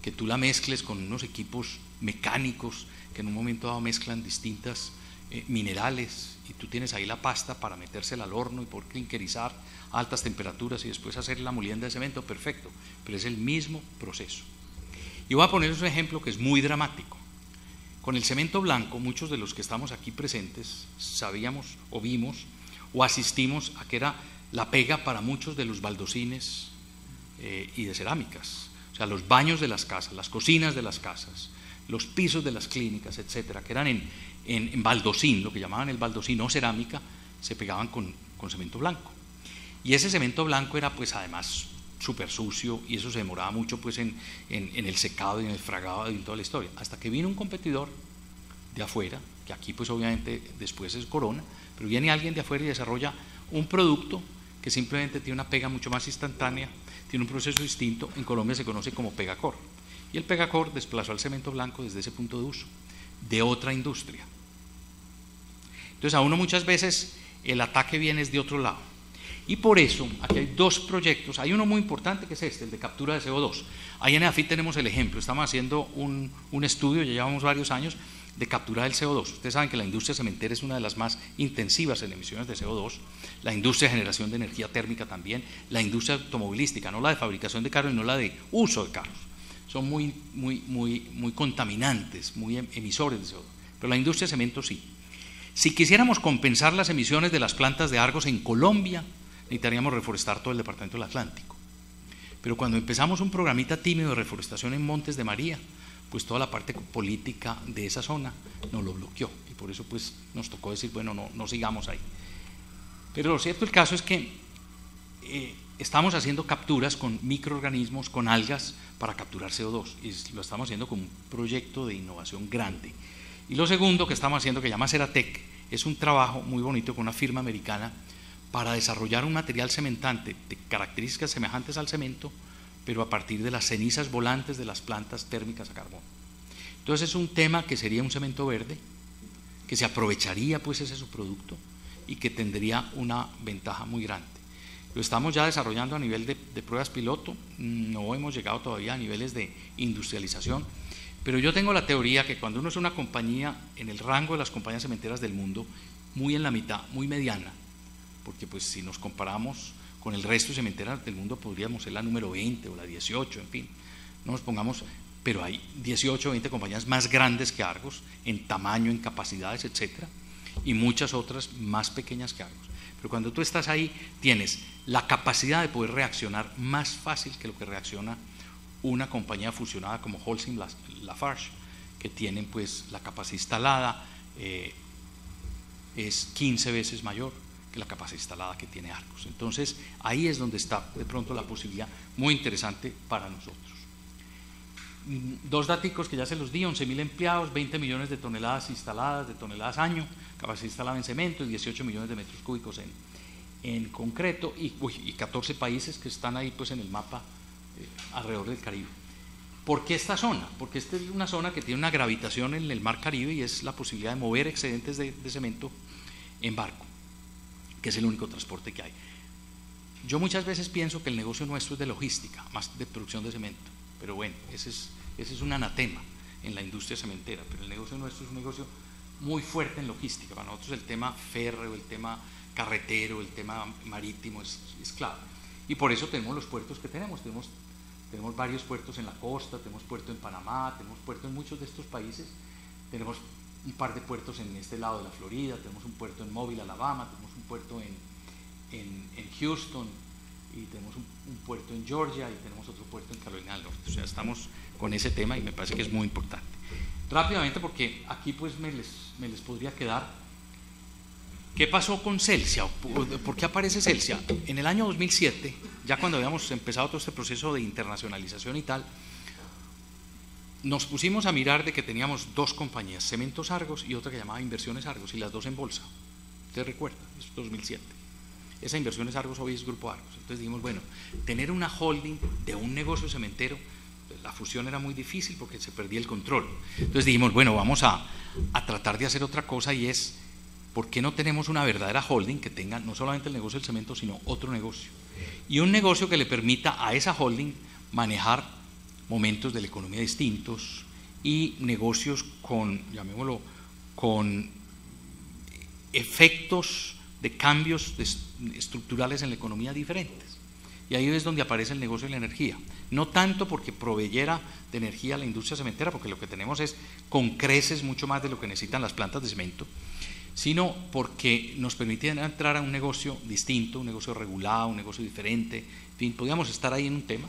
que tú la mezcles con unos equipos mecánicos que en un momento dado mezclan distintas minerales, y tú tienes ahí la pasta para metérsela al horno y poder clinkerizar a altas temperaturas y después hacer la molienda de cemento, perfecto, pero es el mismo proceso. Y voy a ponerles un ejemplo que es muy dramático. Con el cemento blanco, muchos de los que estamos aquí presentes sabíamos o vimos o asistimos a que era la pega para muchos de los baldosines y de cerámicas, o sea, los baños de las casas, las cocinas de las casas, los pisos de las clínicas, etcétera, que eran en baldosín, lo que llamaban el baldosín o cerámica, se pegaban con cemento blanco. Y ese cemento blanco era pues además súper sucio, y eso se demoraba mucho pues en el secado y en el fragado y en toda la historia, hasta que vino un competidor de afuera, que aquí pues obviamente después es Corona, pero viene alguien de afuera y desarrolla un producto que simplemente tiene una pega mucho más instantánea, tiene un proceso distinto. En Colombia se conoce como Pegacor, y el Pegacor desplazó al cemento blanco desde ese punto de uso, de otra industria. Entonces a uno muchas veces el ataque viene de otro lado, y por eso aquí hay dos proyectos. Hay uno muy importante que es el de captura de CO2. Ahí en EAFIT tenemos el ejemplo, estamos haciendo un estudio, ya llevamos varios años, de captura del CO2. Ustedes saben que la industria cementera es una de las más intensivas en emisiones de CO2, la industria de generación de energía térmica también, la industria automovilística, no la de fabricación de carros y no la de uso de carros, son muy contaminantes, muy emisores de CO2, pero la industria de cemento sí. Si quisiéramos compensar las emisiones de las plantas de Argos en Colombia, necesitaríamos reforestar todo el departamento del Atlántico. Pero cuando empezamos un programita tímido de reforestación en Montes de María, pues toda la parte política de esa zona nos lo bloqueó, y por eso pues nos tocó decir, bueno, no sigamos ahí. Pero lo cierto del caso es que estamos haciendo capturas con microorganismos, con algas, para capturar CO2, y lo estamos haciendo con un proyecto de innovación grande. Y lo segundo que estamos haciendo, que se llama Ceratec, es un trabajo muy bonito con una firma americana para desarrollar un material cementante de características semejantes al cemento, pero a partir de las cenizas volantes de las plantas térmicas a carbón. Entonces es un tema que sería un cemento verde, que se aprovecharía pues ese subproducto y que tendría una ventaja muy grande. Lo estamos ya desarrollando a nivel de pruebas piloto, no hemos llegado todavía a niveles de industrialización, pero yo tengo la teoría que cuando uno es una compañía en el rango de las compañías cementeras del mundo, muy en la mitad, muy mediana, porque pues si nos comparamos con el resto de cementeras del mundo podríamos ser la número 20 o la 18, en fin, no nos pongamos, pero hay 18 o 20 compañías más grandes que Argos en tamaño, en capacidades, etcétera, y muchas otras más pequeñas que Argos. Pero cuando tú estás ahí tienes la capacidad de poder reaccionar más fácil que lo que reacciona una compañía fusionada como Holcim Lafarge, que tienen pues la capacidad instalada es 15 veces mayor que la capacidad instalada que tiene Argos. Entonces ahí es donde está de pronto la posibilidad muy interesante para nosotros. Dos daticos que ya se los di: 11.000 empleados, 20 millones de toneladas instaladas, de toneladas año, capacidad instalada en cemento, y 18 millones de metros cúbicos en concreto, y 14 países que están ahí pues en el mapa alrededor del Caribe. ¿Por qué esta zona? Porque esta es una zona que tiene una gravitación en el mar Caribe, y es la posibilidad de mover excedentes de cemento en barco, que es el único transporte que hay. Yo muchas veces pienso que el negocio nuestro es de logística, más de producción de cemento, pero bueno, ese es un anatema en la industria cementera, pero el negocio nuestro es un negocio muy fuerte en logística. Para nosotros el tema férreo, el tema carretero, el tema marítimo es clave, y por eso tenemos los puertos que tenemos varios puertos en la costa, tenemos puerto en Panamá, tenemos puerto en muchos de estos países, tenemos un par de puertos en este lado de la Florida, tenemos un puerto en Mobile, Alabama, tenemos un puerto en Houston, y tenemos un puerto en Georgia, y tenemos otro puerto en Carolina del Norte. O sea, estamos con ese tema y me parece que es muy importante. Rápidamente, porque aquí pues me les podría quedar. ¿Qué pasó con Celsia? ¿Por qué aparece Celsia? En el año 2007, ya cuando habíamos empezado todo este proceso de internacionalización y tal, nos pusimos a mirar de que teníamos dos compañías, Cementos Argos y otra que llamaba Inversiones Argos, y las dos en bolsa. ¿Usted recuerda? Es 2007. Esa Inversiones Argos hoy es Grupo Argos. Entonces dijimos, bueno, tener una holding de un negocio cementero, la fusión era muy difícil porque se perdía el control. Entonces dijimos, bueno, vamos a tratar de hacer otra cosa, y es, ¿por qué no tenemos una verdadera holding que tenga no solamente el negocio del cemento, sino otro negocio? Y un negocio que le permita a esa holding manejar momentos de la economía distintos y negocios con, llamémoslo, con efectos de cambios estructurales en la economía diferentes. Y ahí es donde aparece el negocio de la energía. No tanto porque proveyera de energía a la industria cementera, porque lo que tenemos es con creces mucho más de lo que necesitan las plantas de cemento, sino porque nos permitían entrar a un negocio distinto, un negocio regulado, un negocio diferente. En fin, podíamos estar ahí en un tema.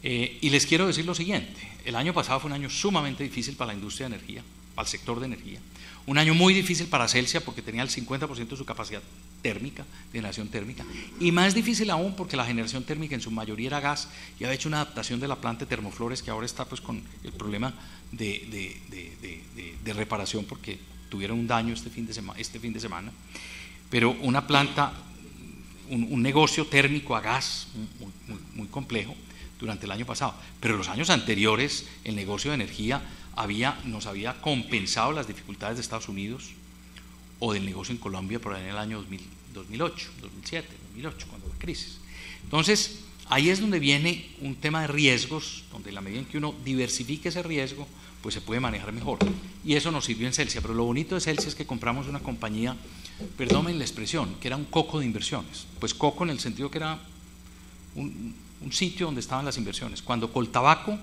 Y les quiero decir lo siguiente: el año pasado fue un año sumamente difícil para la industria de energía, para el sector de energía. Un año muy difícil para Celsia porque tenía el 50% de su capacidad térmica, de generación térmica, y más difícil aún porque la generación térmica en su mayoría era gas, y había hecho una adaptación de la planta de Termoflores, que ahora está pues con el problema de reparación porque tuvieron un daño este fin de semana, pero una planta, un negocio térmico a gas muy complejo durante el año pasado. Pero los años anteriores el negocio de energía nos había compensado las dificultades de Estados Unidos o del negocio en Colombia por ahí en el año 2008, 2007, 2008, cuando la crisis. Entonces, ahí es donde viene un tema de riesgos, donde en la medida en que uno diversifique ese riesgo, pues se puede manejar mejor. Y eso nos sirvió en Celsia. Pero lo bonito de Celsia es que compramos una compañía, perdónenme la expresión, que era un coco de inversiones. Pues coco en el sentido que era un sitio donde estaban las inversiones. Cuando Coltabaco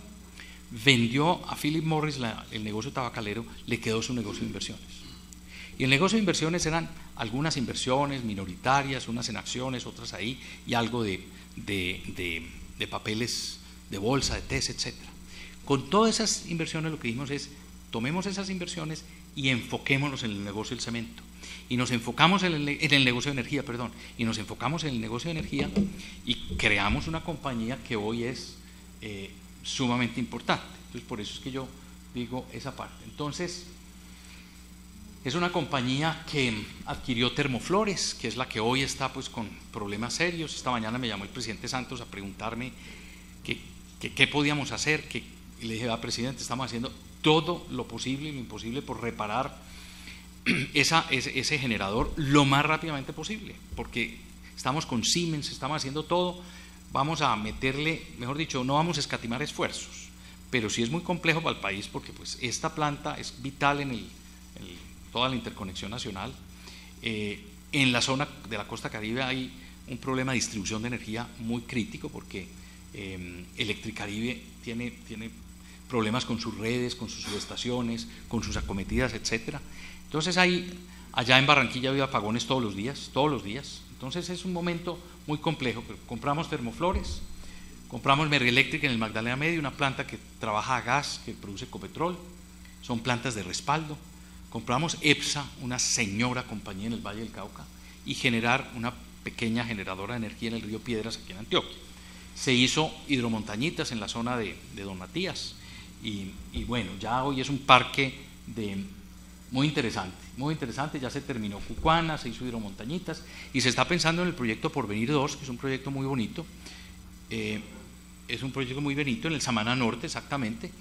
vendió a Philip Morris el negocio tabacalero, le quedó su negocio de inversiones. Y el negocio de inversiones eran algunas inversiones minoritarias, unas en acciones, otras ahí, y algo de papeles de bolsa, de TES, etc. Con todas esas inversiones lo que dijimos es, tomemos esas inversiones y enfoquémonos en el negocio del cemento. Y nos enfocamos en el negocio de energía, perdón, y nos enfocamos en el negocio de energía y creamos una compañía que hoy es sumamente importante. Entonces, por eso es que yo digo esa parte. Entonces, es una compañía que adquirió Termoflores, que es la que hoy está pues con problemas serios. Esta mañana me llamó el presidente Santos a preguntarme qué podíamos hacer, y le dije, presidente, estamos haciendo todo lo posible y lo imposible por reparar ese generador lo más rápidamente posible, porque estamos con Siemens, estamos haciendo todo, vamos a meterle, mejor dicho, no vamos a escatimar esfuerzos, pero sí es muy complejo para el país porque pues esta planta es vital en toda la interconexión nacional. En la zona de la costa caribe hay un problema de distribución de energía muy crítico porque Electricaribe tiene problemas con sus redes, con sus subestaciones, con sus acometidas, etcétera. Entonces allá en Barranquilla había apagones todos los días. Entonces es un momento muy complejo. Pero compramos Termoflores, compramos Mergeelectric en el Magdalena Medio, una planta que trabaja a gas, que produce Ecopetrol, son plantas de respaldo. Compramos EPSA, una señora compañía en el Valle del Cauca, y generar una pequeña generadora de energía en el río Piedras aquí en Antioquia. Se hizo Hidromontañitas en la zona de Don Matías, y bueno, ya hoy es un parque muy interesante, ya se terminó Cucuana, se hizo Hidromontañitas, y se está pensando en el proyecto Porvenir 2, que es un proyecto muy bonito, en el Samaná Norte exactamente.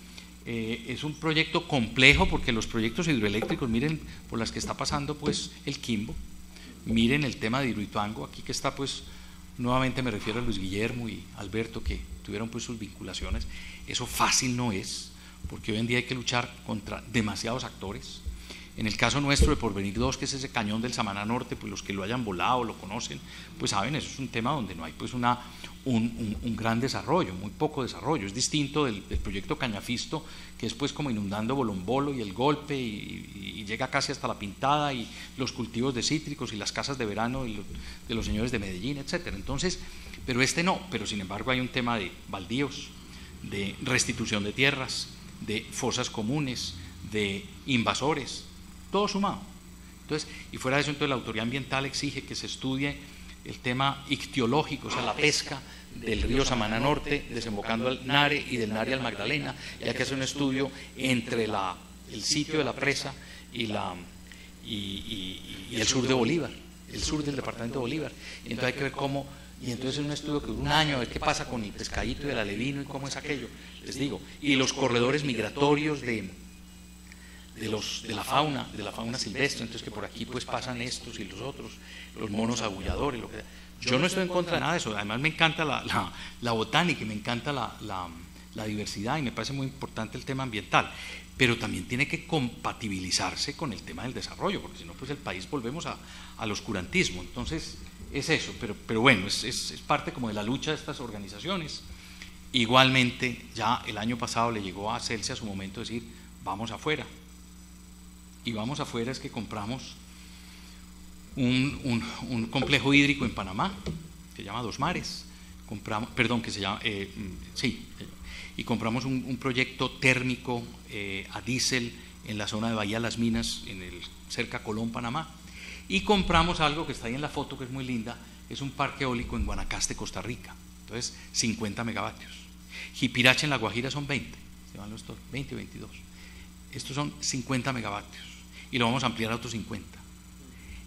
Es un proyecto complejo porque los proyectos hidroeléctricos, miren por las que está pasando pues el Quimbo, miren el tema de Hidroituango, aquí que está pues, nuevamente me refiero a Luis Guillermo y Alberto, que tuvieron pues sus vinculaciones. Eso fácil no es, porque hoy en día hay que luchar contra demasiados actores. En el caso nuestro de Porvenir 2, que es ese cañón del Samaná Norte, pues los que lo hayan volado, lo conocen, pues saben, eso es un tema donde no hay pues una un gran desarrollo, muy poco desarrollo. Es distinto del proyecto Cañafisto, que es pues como inundando Bolombolo y El Golpe y llega casi hasta La Pintada y los cultivos de cítricos y las casas de verano de los señores de Medellín, etcétera. Entonces, pero este no, pero sin embargo hay un tema de baldíos, de restitución de tierras, de fosas comunes, de invasores, todo sumado. Entonces, y fuera de eso, entonces la autoridad ambiental exige que se estudie el tema ictiológico, o sea, la pesca del río Samaná Norte, desembocando al Nare y del Nare al Magdalena, y hay que hacer un estudio entre el sitio de la presa y el sur de Bolívar, el sur del departamento de Bolívar. Y entonces hay que ver cómo, y entonces es un estudio que dura un año, a ver qué pasa con el pescadito y el alevino y cómo es aquello, les digo, y los corredores migratorios de la fauna silvestre, entonces que por aquí pues pasan estos y los otros, los monos agulladores, lo que sea. Yo no estoy en contra de nada de eso, además me encanta la botánica y me encanta la diversidad y me parece muy importante el tema ambiental, pero también tiene que compatibilizarse con el tema del desarrollo, porque si no pues el país volvemos al oscurantismo. Entonces es eso, pero bueno, es parte como de la lucha de estas organizaciones. Igualmente ya el año pasado le llegó a Celsia su momento de decir vamos afuera, y vamos afuera es que compramos un complejo hídrico en Panamá que se llama Dos Mares, y compramos un proyecto térmico a diésel en la zona de Bahía Las Minas, cerca Colón, Panamá, y compramos algo que está ahí en la foto que es muy linda, es un parque eólico en Guanacaste, Costa Rica, entonces 50 megavatios. Jipirache en La Guajira son 20, se van los 20 y 22. Estos son 50 megavatios y lo vamos a ampliar a otros 50.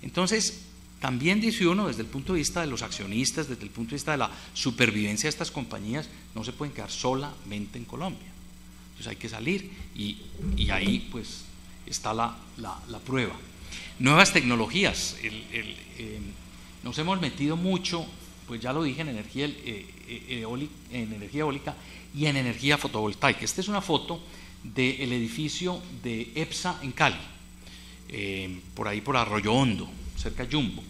Entonces, también dice uno, desde el punto de vista de los accionistas, desde el punto de vista de la supervivencia de estas compañías, no se pueden quedar solamente en Colombia. Entonces hay que salir y ahí pues está la prueba. Nuevas tecnologías. Nos hemos metido mucho, pues ya lo dije, en energía eólica y en energía fotovoltaica. Esta es una foto del edificio de EPSA en Cali, por ahí por Arroyo Hondo, cerca de Jumbo,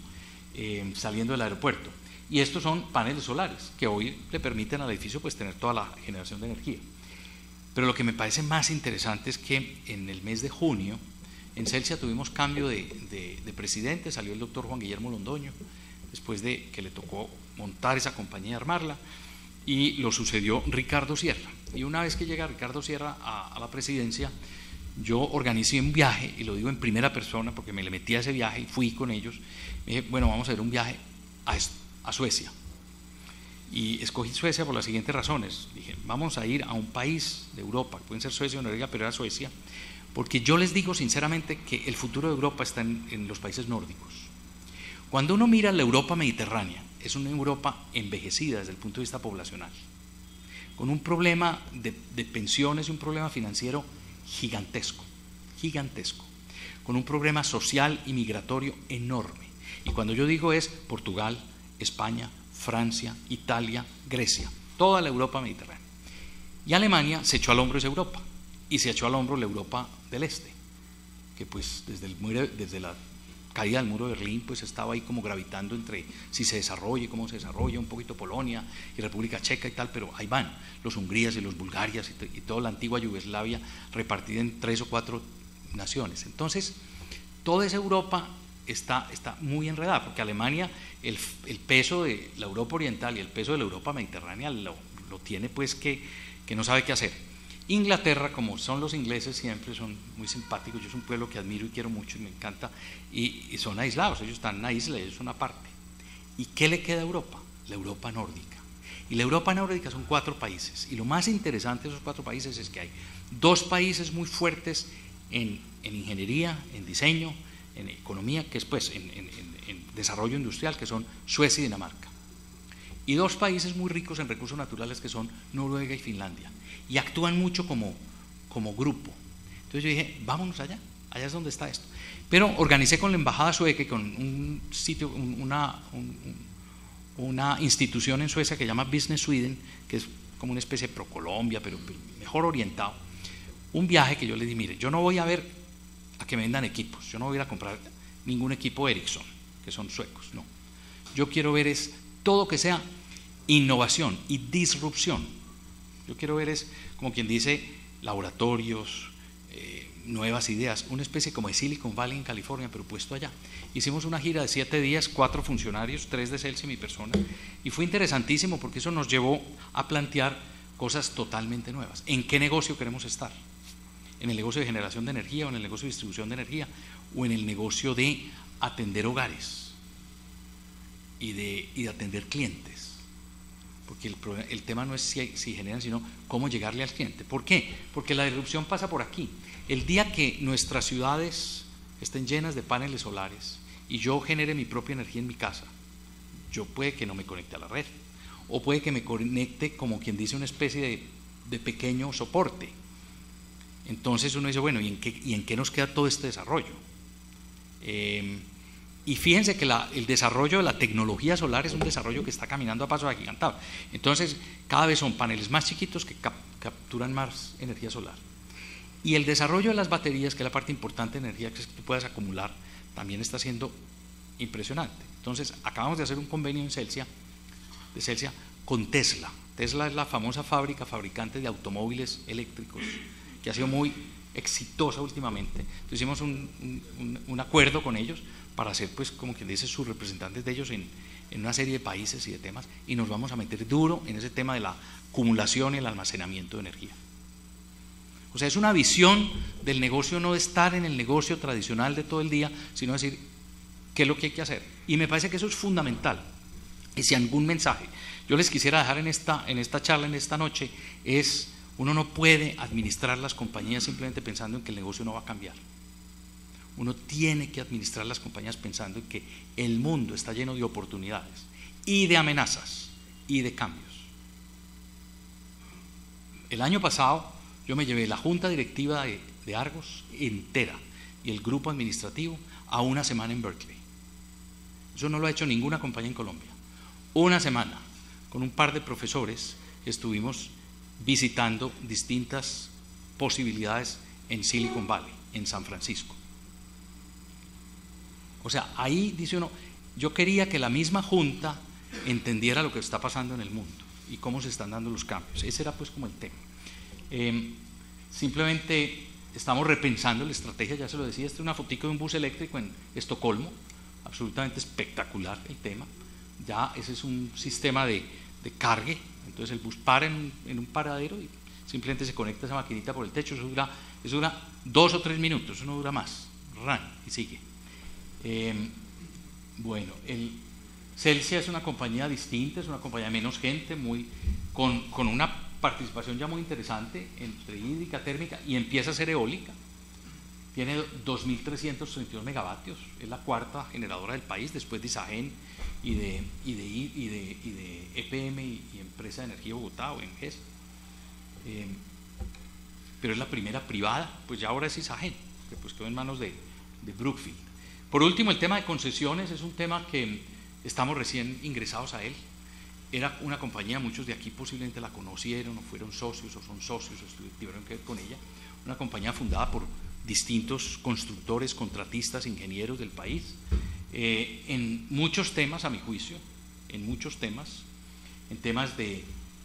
saliendo del aeropuerto. Y estos son paneles solares que hoy le permiten al edificio pues tener toda la generación de energía. Pero lo que me parece más interesante es que en el mes de junio en Celsia tuvimos cambio de presidente, salió el doctor Juan Guillermo Londoño, después de que le tocó montar esa compañía y armarla, y lo sucedió Ricardo Sierra. Y una vez que llega Ricardo Sierra a la presidencia, yo organicé un viaje, y lo digo en primera persona porque me le metí a ese viaje y fui con ellos. Me dije, bueno, vamos a hacer un viaje a Suecia. Y escogí Suecia por las siguientes razones. Dije, vamos a ir a un país de Europa, pueden ser Suecia o Noruega, pero era Suecia, porque yo les digo sinceramente que el futuro de Europa está en los países nórdicos. Cuando uno mira la Europa mediterránea, es una Europa envejecida desde el punto de vista poblacional, con un problema de pensiones y un problema financiero gigantesco, con un problema social y migratorio enorme. Y cuando yo digo es Portugal, España, Francia, Italia, Grecia, toda la Europa mediterránea. Y Alemania se echó al hombro esa Europa, y se echó al hombro la Europa del Este, que pues desde la caída del muro de Berlín pues estaba ahí como gravitando entre si se desarrolla y cómo se desarrolla, un poquito Polonia y República Checa y tal, pero ahí van los Hungrías y los Bulgarias y toda la antigua Yugoslavia repartida en 3 o 4 naciones. Entonces toda esa Europa está muy enredada, porque Alemania el peso de la Europa oriental y el peso de la Europa mediterránea lo tiene pues que no sabe qué hacer. Inglaterra, como son los ingleses, siempre son muy simpáticos. Yo es un pueblo que admiro y quiero mucho y me encanta, y son aislados, ellos están en una isla, ellos son aparte. ¿Y qué le queda a Europa? La Europa nórdica. Y la Europa nórdica son 4 países, y lo más interesante de esos 4 países es que hay 2 países muy fuertes en ingeniería, en diseño, en economía, que es pues en desarrollo industrial, que son Suecia y Dinamarca, y 2 países muy ricos en recursos naturales, que son Noruega y Finlandia, y actúan mucho como grupo. Entonces yo dije, vámonos allá es donde está esto. Pero organicé con la embajada sueca y con un sitio, una institución en Suecia que se llama Business Sweden, que es como una especie de Procolombia, pero mejor orientado, un viaje que yo les di, mire, yo no voy a ver a que me vendan equipos, yo no voy a ir a comprar ningún equipo Ericsson, que son suecos, no. Yo quiero ver es todo que sea innovación y disrupción. Yo quiero ver es, como quien dice, laboratorios, nuevas ideas, una especie como de Silicon Valley en California, pero puesto allá. Hicimos una gira de 7 días, 4 funcionarios, 3 de Celsia y mi persona, y fue interesantísimo porque eso nos llevó a plantear cosas totalmente nuevas. ¿En qué negocio queremos estar? ¿En el negocio de generación de energía o en el negocio de distribución de energía o en el negocio de atender hogares y de atender clientes? Porque el tema no es si generan, sino cómo llegarle al cliente. ¿Por qué? Porque la disrupción pasa por aquí. El día que nuestras ciudades estén llenas de paneles solares y yo genere mi propia energía en mi casa, yo puede que no me conecte a la red, o puede que me conecte, como quien dice, una especie de pequeño soporte. Entonces uno dice, bueno, ¿y en qué nos queda todo este desarrollo? Y fíjense que el desarrollo de la tecnología solar es un desarrollo que está caminando a paso agigantado. Entonces, cada vez son paneles más chiquitos que capturan más energía solar. Y el desarrollo de las baterías, que es la parte importante de energía que tú puedas acumular, también está siendo impresionante. Entonces, acabamos de hacer un convenio de Celsia con Tesla. Tesla es la famosa fabricante de automóviles eléctricos, que ha sido muy exitosa últimamente. Entonces hicimos un acuerdo con ellos para ser, pues, como quien dice, sus representantes de ellos en una serie de países y de temas, y nos vamos a meter duro en ese tema de la acumulación y el almacenamiento de energía. O sea, es una visión del negocio, no de estar en el negocio tradicional de todo el día, sino decir qué es lo que hay que hacer. Y me parece que eso es fundamental. Y si algún mensaje yo les quisiera dejar en esta charla, en esta noche, es: uno no puede administrar las compañías simplemente pensando en que el negocio no va a cambiar. Uno tiene que administrar las compañías pensando en que el mundo está lleno de oportunidades y de amenazas y de cambios. El año pasado yo me llevé la junta directiva de Argos entera y el grupo administrativo a una semana en Berkeley. Eso no lo ha hecho ninguna compañía en Colombia. Una semana con un par de profesores estuvimos visitando distintas posibilidades en Silicon Valley, en San Francisco. O sea, ahí dice uno, yo quería que la misma junta entendiera lo que está pasando en el mundo y cómo se están dando los cambios. Ese era, pues, como el tema. Simplemente estamos repensando la estrategia, ya se lo decía. Esta es una fotico de un bus eléctrico en Estocolmo, absolutamente espectacular el tema. Ya ese es un sistema de cargue. Entonces el bus para en un paradero y simplemente se conecta esa maquinita por el techo. Eso dura 2 o 3 minutos, eso no dura más. Run, y sigue. Bueno, Celsia es una compañía distinta, es una compañía de menos gente, con una participación ya muy interesante entre hídrica, térmica, y empieza a ser eólica. Tiene 2.332 megavatios, es la cuarta generadora del país después de Isagen y de EPM y Empresa de Energía Bogotá o ENGES. Pero es la primera privada, pues ya ahora es Isagen, que pues quedó en manos de Brookfield. Por último, el tema de concesiones es un tema que estamos recién ingresados a él. Era una compañía, muchos de aquí posiblemente la conocieron, o fueron socios, o son socios, o tuvieron que ver con ella. Una compañía fundada por distintos constructores, contratistas, ingenieros del país, en muchos temas, a mi juicio, en temas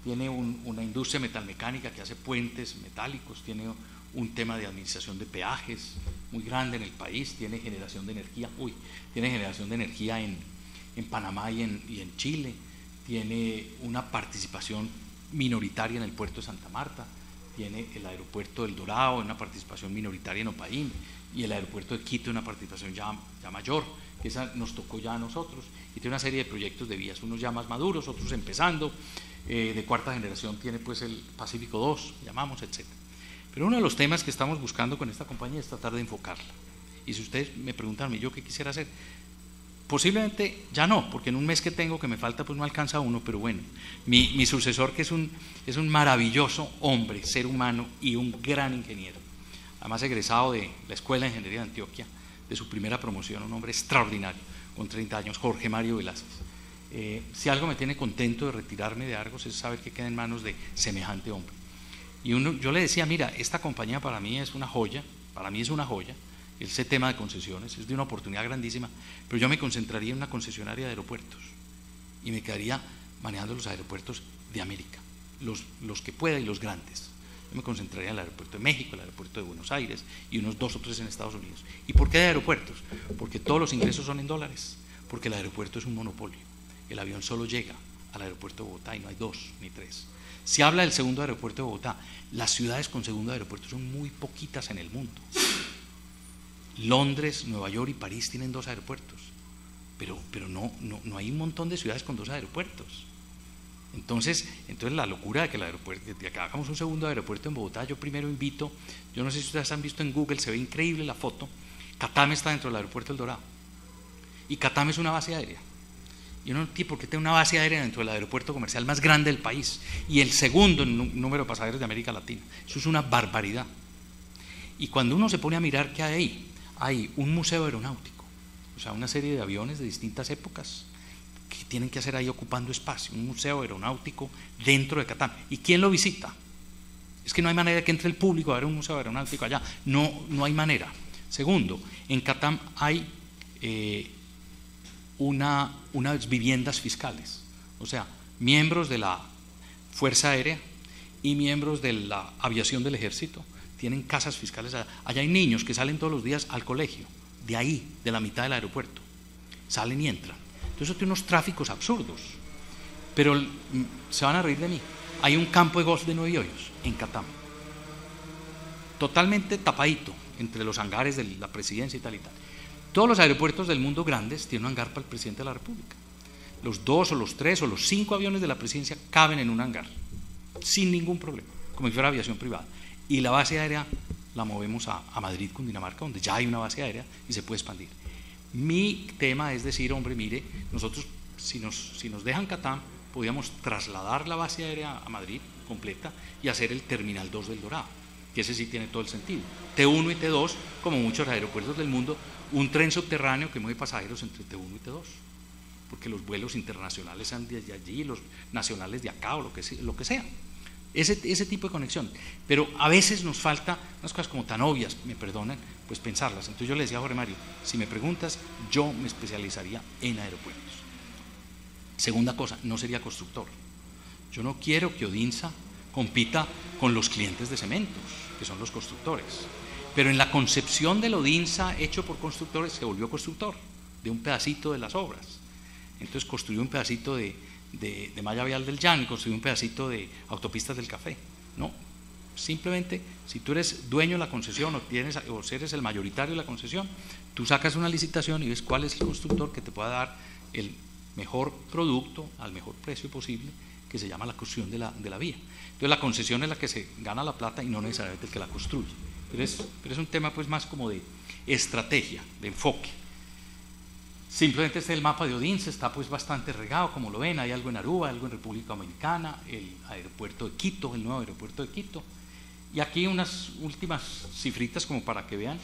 tiene una industria metalmecánica que hace puentes metálicos, tiene un tema de administración de peajes muy grande en el país, tiene generación de energía, en Panamá y en Chile, tiene una participación minoritaria en el puerto de Santa Marta, tiene el aeropuerto del Dorado, una participación minoritaria en Opaín, y el aeropuerto de Quito, una participación ya mayor, que esa nos tocó ya a nosotros, y tiene una serie de proyectos de vías, unos ya más maduros, otros empezando, de cuarta generación tiene pues el Pacífico 2, llamamos, etc. Pero uno de los temas que estamos buscando con esta compañía es tratar de enfocarla. Y si ustedes me preguntan, ¿yo qué quisiera hacer? Posiblemente ya no, porque en un mes que tengo que me falta, pues no alcanza uno, pero bueno, mi sucesor, que es un maravilloso hombre, ser humano y un gran ingeniero, además egresado de la Escuela de Ingeniería de Antioquia, de su primera promoción, un hombre extraordinario, con 30 años, Jorge Mario Velázquez. Si algo me tiene contento de retirarme de Argos es saber que queda en manos de semejante hombre. Y yo le decía, mira, esta compañía para mí es una joya, ese tema de concesiones es de una oportunidad grandísima, pero yo me concentraría en una concesionaria de aeropuertos y me quedaría manejando los aeropuertos de América, los que pueda y los grandes. Yo me concentraría en el aeropuerto de México, el aeropuerto de Buenos Aires y unos 2 o 3 en Estados Unidos. ¿Y por qué de aeropuertos? Porque todos los ingresos son en dólares, porque el aeropuerto es un monopolio. El avión solo llega al aeropuerto de Bogotá y no hay 2 ni 3. Se habla del segundo aeropuerto de Bogotá. Las ciudades con segundo aeropuerto son muy poquitas en el mundo. Londres, Nueva York y París tienen 2 aeropuertos, pero no hay un montón de ciudades con 2 aeropuertos. Entonces la locura de que, de que hagamos un segundo aeropuerto en Bogotá, yo primero invito, yo no sé si ustedes han visto en Google, se ve increíble la foto, Catam está dentro del aeropuerto El Dorado, y Catam es una base aérea. Yo no entiendo por qué tiene una base aérea dentro del aeropuerto comercial más grande del país, y el segundo en número de pasajeros de América Latina. Eso es una barbaridad. Y cuando uno se pone a mirar qué hay un museo aeronáutico, o sea, una serie de aviones de distintas épocas, que tienen que hacer ahí ocupando espacio, un museo aeronáutico dentro de Catam. ¿Y quién lo visita? Es que no hay manera de que entre el público a ver un museo aeronáutico allá, no hay manera. Segundo, en Catam hay unas viviendas fiscales, o sea, miembros de la Fuerza Aérea y miembros de la aviación del ejército tienen casas fiscales allá. Allá hay niños que salen todos los días al colegio, de ahí, de la mitad del aeropuerto, salen y entran. Entonces eso tiene unos tráficos absurdos, pero se van a reír de mí. Hay un campo de golf de 9 hoyos en Catam, totalmente tapadito entre los hangares de la presidencia y tal y tal. Todos los aeropuertos del mundo grandes tienen un hangar para el presidente de la República. Los 2 o los 3 o los 5 aviones de la presidencia caben en un hangar sin ningún problema, como si fuera aviación privada. Y la base aérea la movemos a Madrid, Cundinamarca, donde ya hay una base aérea y se puede expandir. Mi tema es decir, hombre, mire, nosotros si nos dejan Catam, podríamos trasladar la base aérea a Madrid completa y hacer el Terminal 2 del Dorado, que ese sí tiene todo el sentido. T1 y T2, como muchos aeropuertos del mundo, un tren subterráneo que mueve pasajeros entre T1 y T2, porque los vuelos internacionales sean desde allí, los nacionales de acá o lo que sea. Ese tipo de conexión, pero a veces nos falta unas cosas como tan obvias, me perdonan, pues pensarlas. Entonces yo le decía a Jorge Mario, si me preguntas, yo me especializaría en aeropuertos. Segunda cosa, no sería constructor. Yo no quiero que Odinsa compita con los clientes de cementos, que son los constructores, pero en la concepción del Odinsa hecho por constructores se volvió constructor de un pedacito de las obras. Entonces construyó un pedacito de malla vial del Llano y construir un pedacito de autopistas del Café. No, simplemente si tú eres dueño de la concesión o eres el mayoritario de la concesión, tú sacas una licitación y ves cuál es el constructor que te pueda dar el mejor producto al mejor precio posible, que se llama la construcción de la vía. Entonces la concesión es la que se gana la plata y no necesariamente el que la construye, pero es un tema pues más como de estrategia, de enfoque. Simplemente el mapa de Odinsa, está pues bastante regado, como lo ven, hay algo en Aruba, algo en República Dominicana, el aeropuerto de Quito, el nuevo aeropuerto de Quito. Y aquí unas últimas cifritas como para que vean.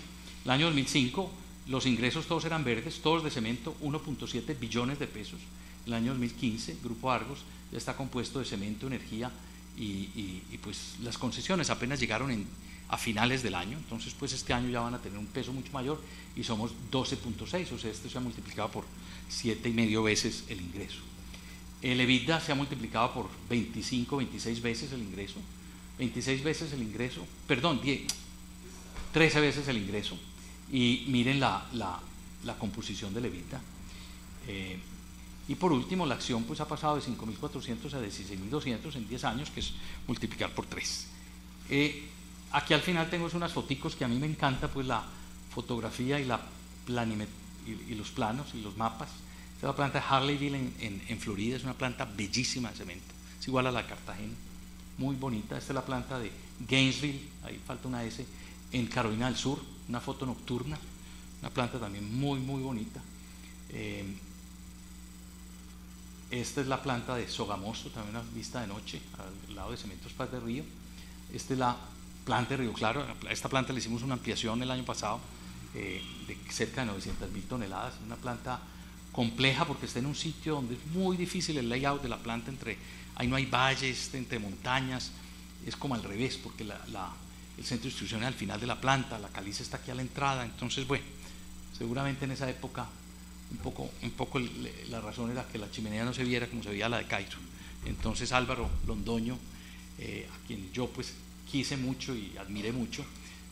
El año 2005 los ingresos todos eran verdes, todos de cemento, 1.7 billones de pesos. El año 2015, Grupo Argos ya está compuesto de cemento, energía y pues las concesiones apenas llegaron a finales del año, entonces pues este año ya van a tener un peso mucho mayor y somos 12.6, o sea, esto se ha multiplicado por 7,5 veces el ingreso. El EBITDA se ha multiplicado por 25, 26 veces el ingreso, 26 veces el ingreso, perdón, 13 veces el ingreso, y miren la composición del EBITDA. Y por último, la acción pues ha pasado de 5.400 a 16.200 en 10 años, que es multiplicar por 3. Aquí al final tengo unas foticos que a mí me encanta, pues la fotografía y los planos y los mapas. Esta es la planta de Harleyville en Florida, es una planta bellísima de cemento, es igual a la de Cartagena, muy bonita. Esta es la planta de Gainesville, ahí falta una S, en Carolina del Sur, una foto nocturna, una planta también muy bonita. Esta es la planta de Sogamoso, también una vista de noche al lado de Cementos Paz de Río. Esta es la planta de Río Claro. A esta planta le hicimos una ampliación el año pasado de cerca de 900.000 toneladas. Una planta compleja porque está en un sitio donde es muy difícil el layout de la planta, ahí no hay valles, entre montañas, es como al revés, porque el centro de distribución es al final de la planta, la caliza está aquí a la entrada. Entonces bueno, seguramente en esa época un poco la razón era que la chimenea no se viera como se veía la de Cairo. Entonces Álvaro Londoño, a quien yo pues quise mucho y admiré mucho,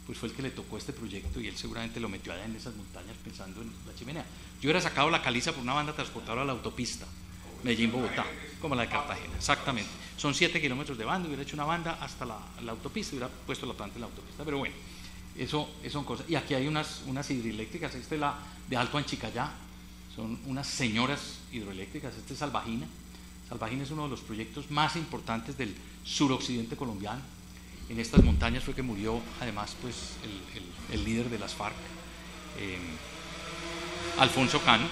pues fue el que le tocó este proyecto, y él seguramente lo metió allá en esas montañas pensando en la chimenea. Yo hubiera sacado la caliza por una banda transportadora a la autopista Medellín-Bogotá, como la de Cartagena, exactamente. Son 7 kilómetros de banda, hubiera hecho una banda hasta la autopista, hubiera puesto la planta en la autopista, pero bueno, eso son cosas. Y aquí hay unas hidroeléctricas, esta es la de Alto Anchicayá, son unas señoras hidroeléctricas, esta es Salvajina. Salvajina es uno de los proyectos más importantes del suroccidente colombiano. En estas montañas fue que murió además pues el líder de las FARC, Alfonso Cano,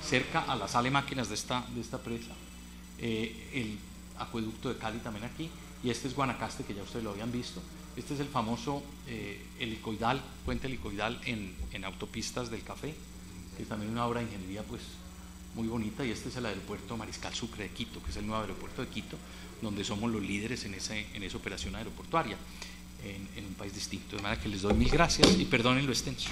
cerca a la sala de máquinas de esta presa. El acueducto de Cali también aquí, y este es Guanacaste, que ya ustedes lo habían visto. Este es el famoso helicoidal, puente helicoidal en autopistas del Café, que es también una obra de ingeniería pues muy bonita, y este es el aeropuerto Mariscal Sucre de Quito, que es el nuevo aeropuerto de Quito, donde somos los líderes en esa operación aeroportuaria en un país distinto. De manera que les doy mil gracias y perdonen lo extenso.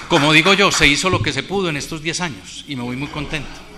Como digo yo, se hizo lo que se pudo en estos 10 años y me voy muy contento.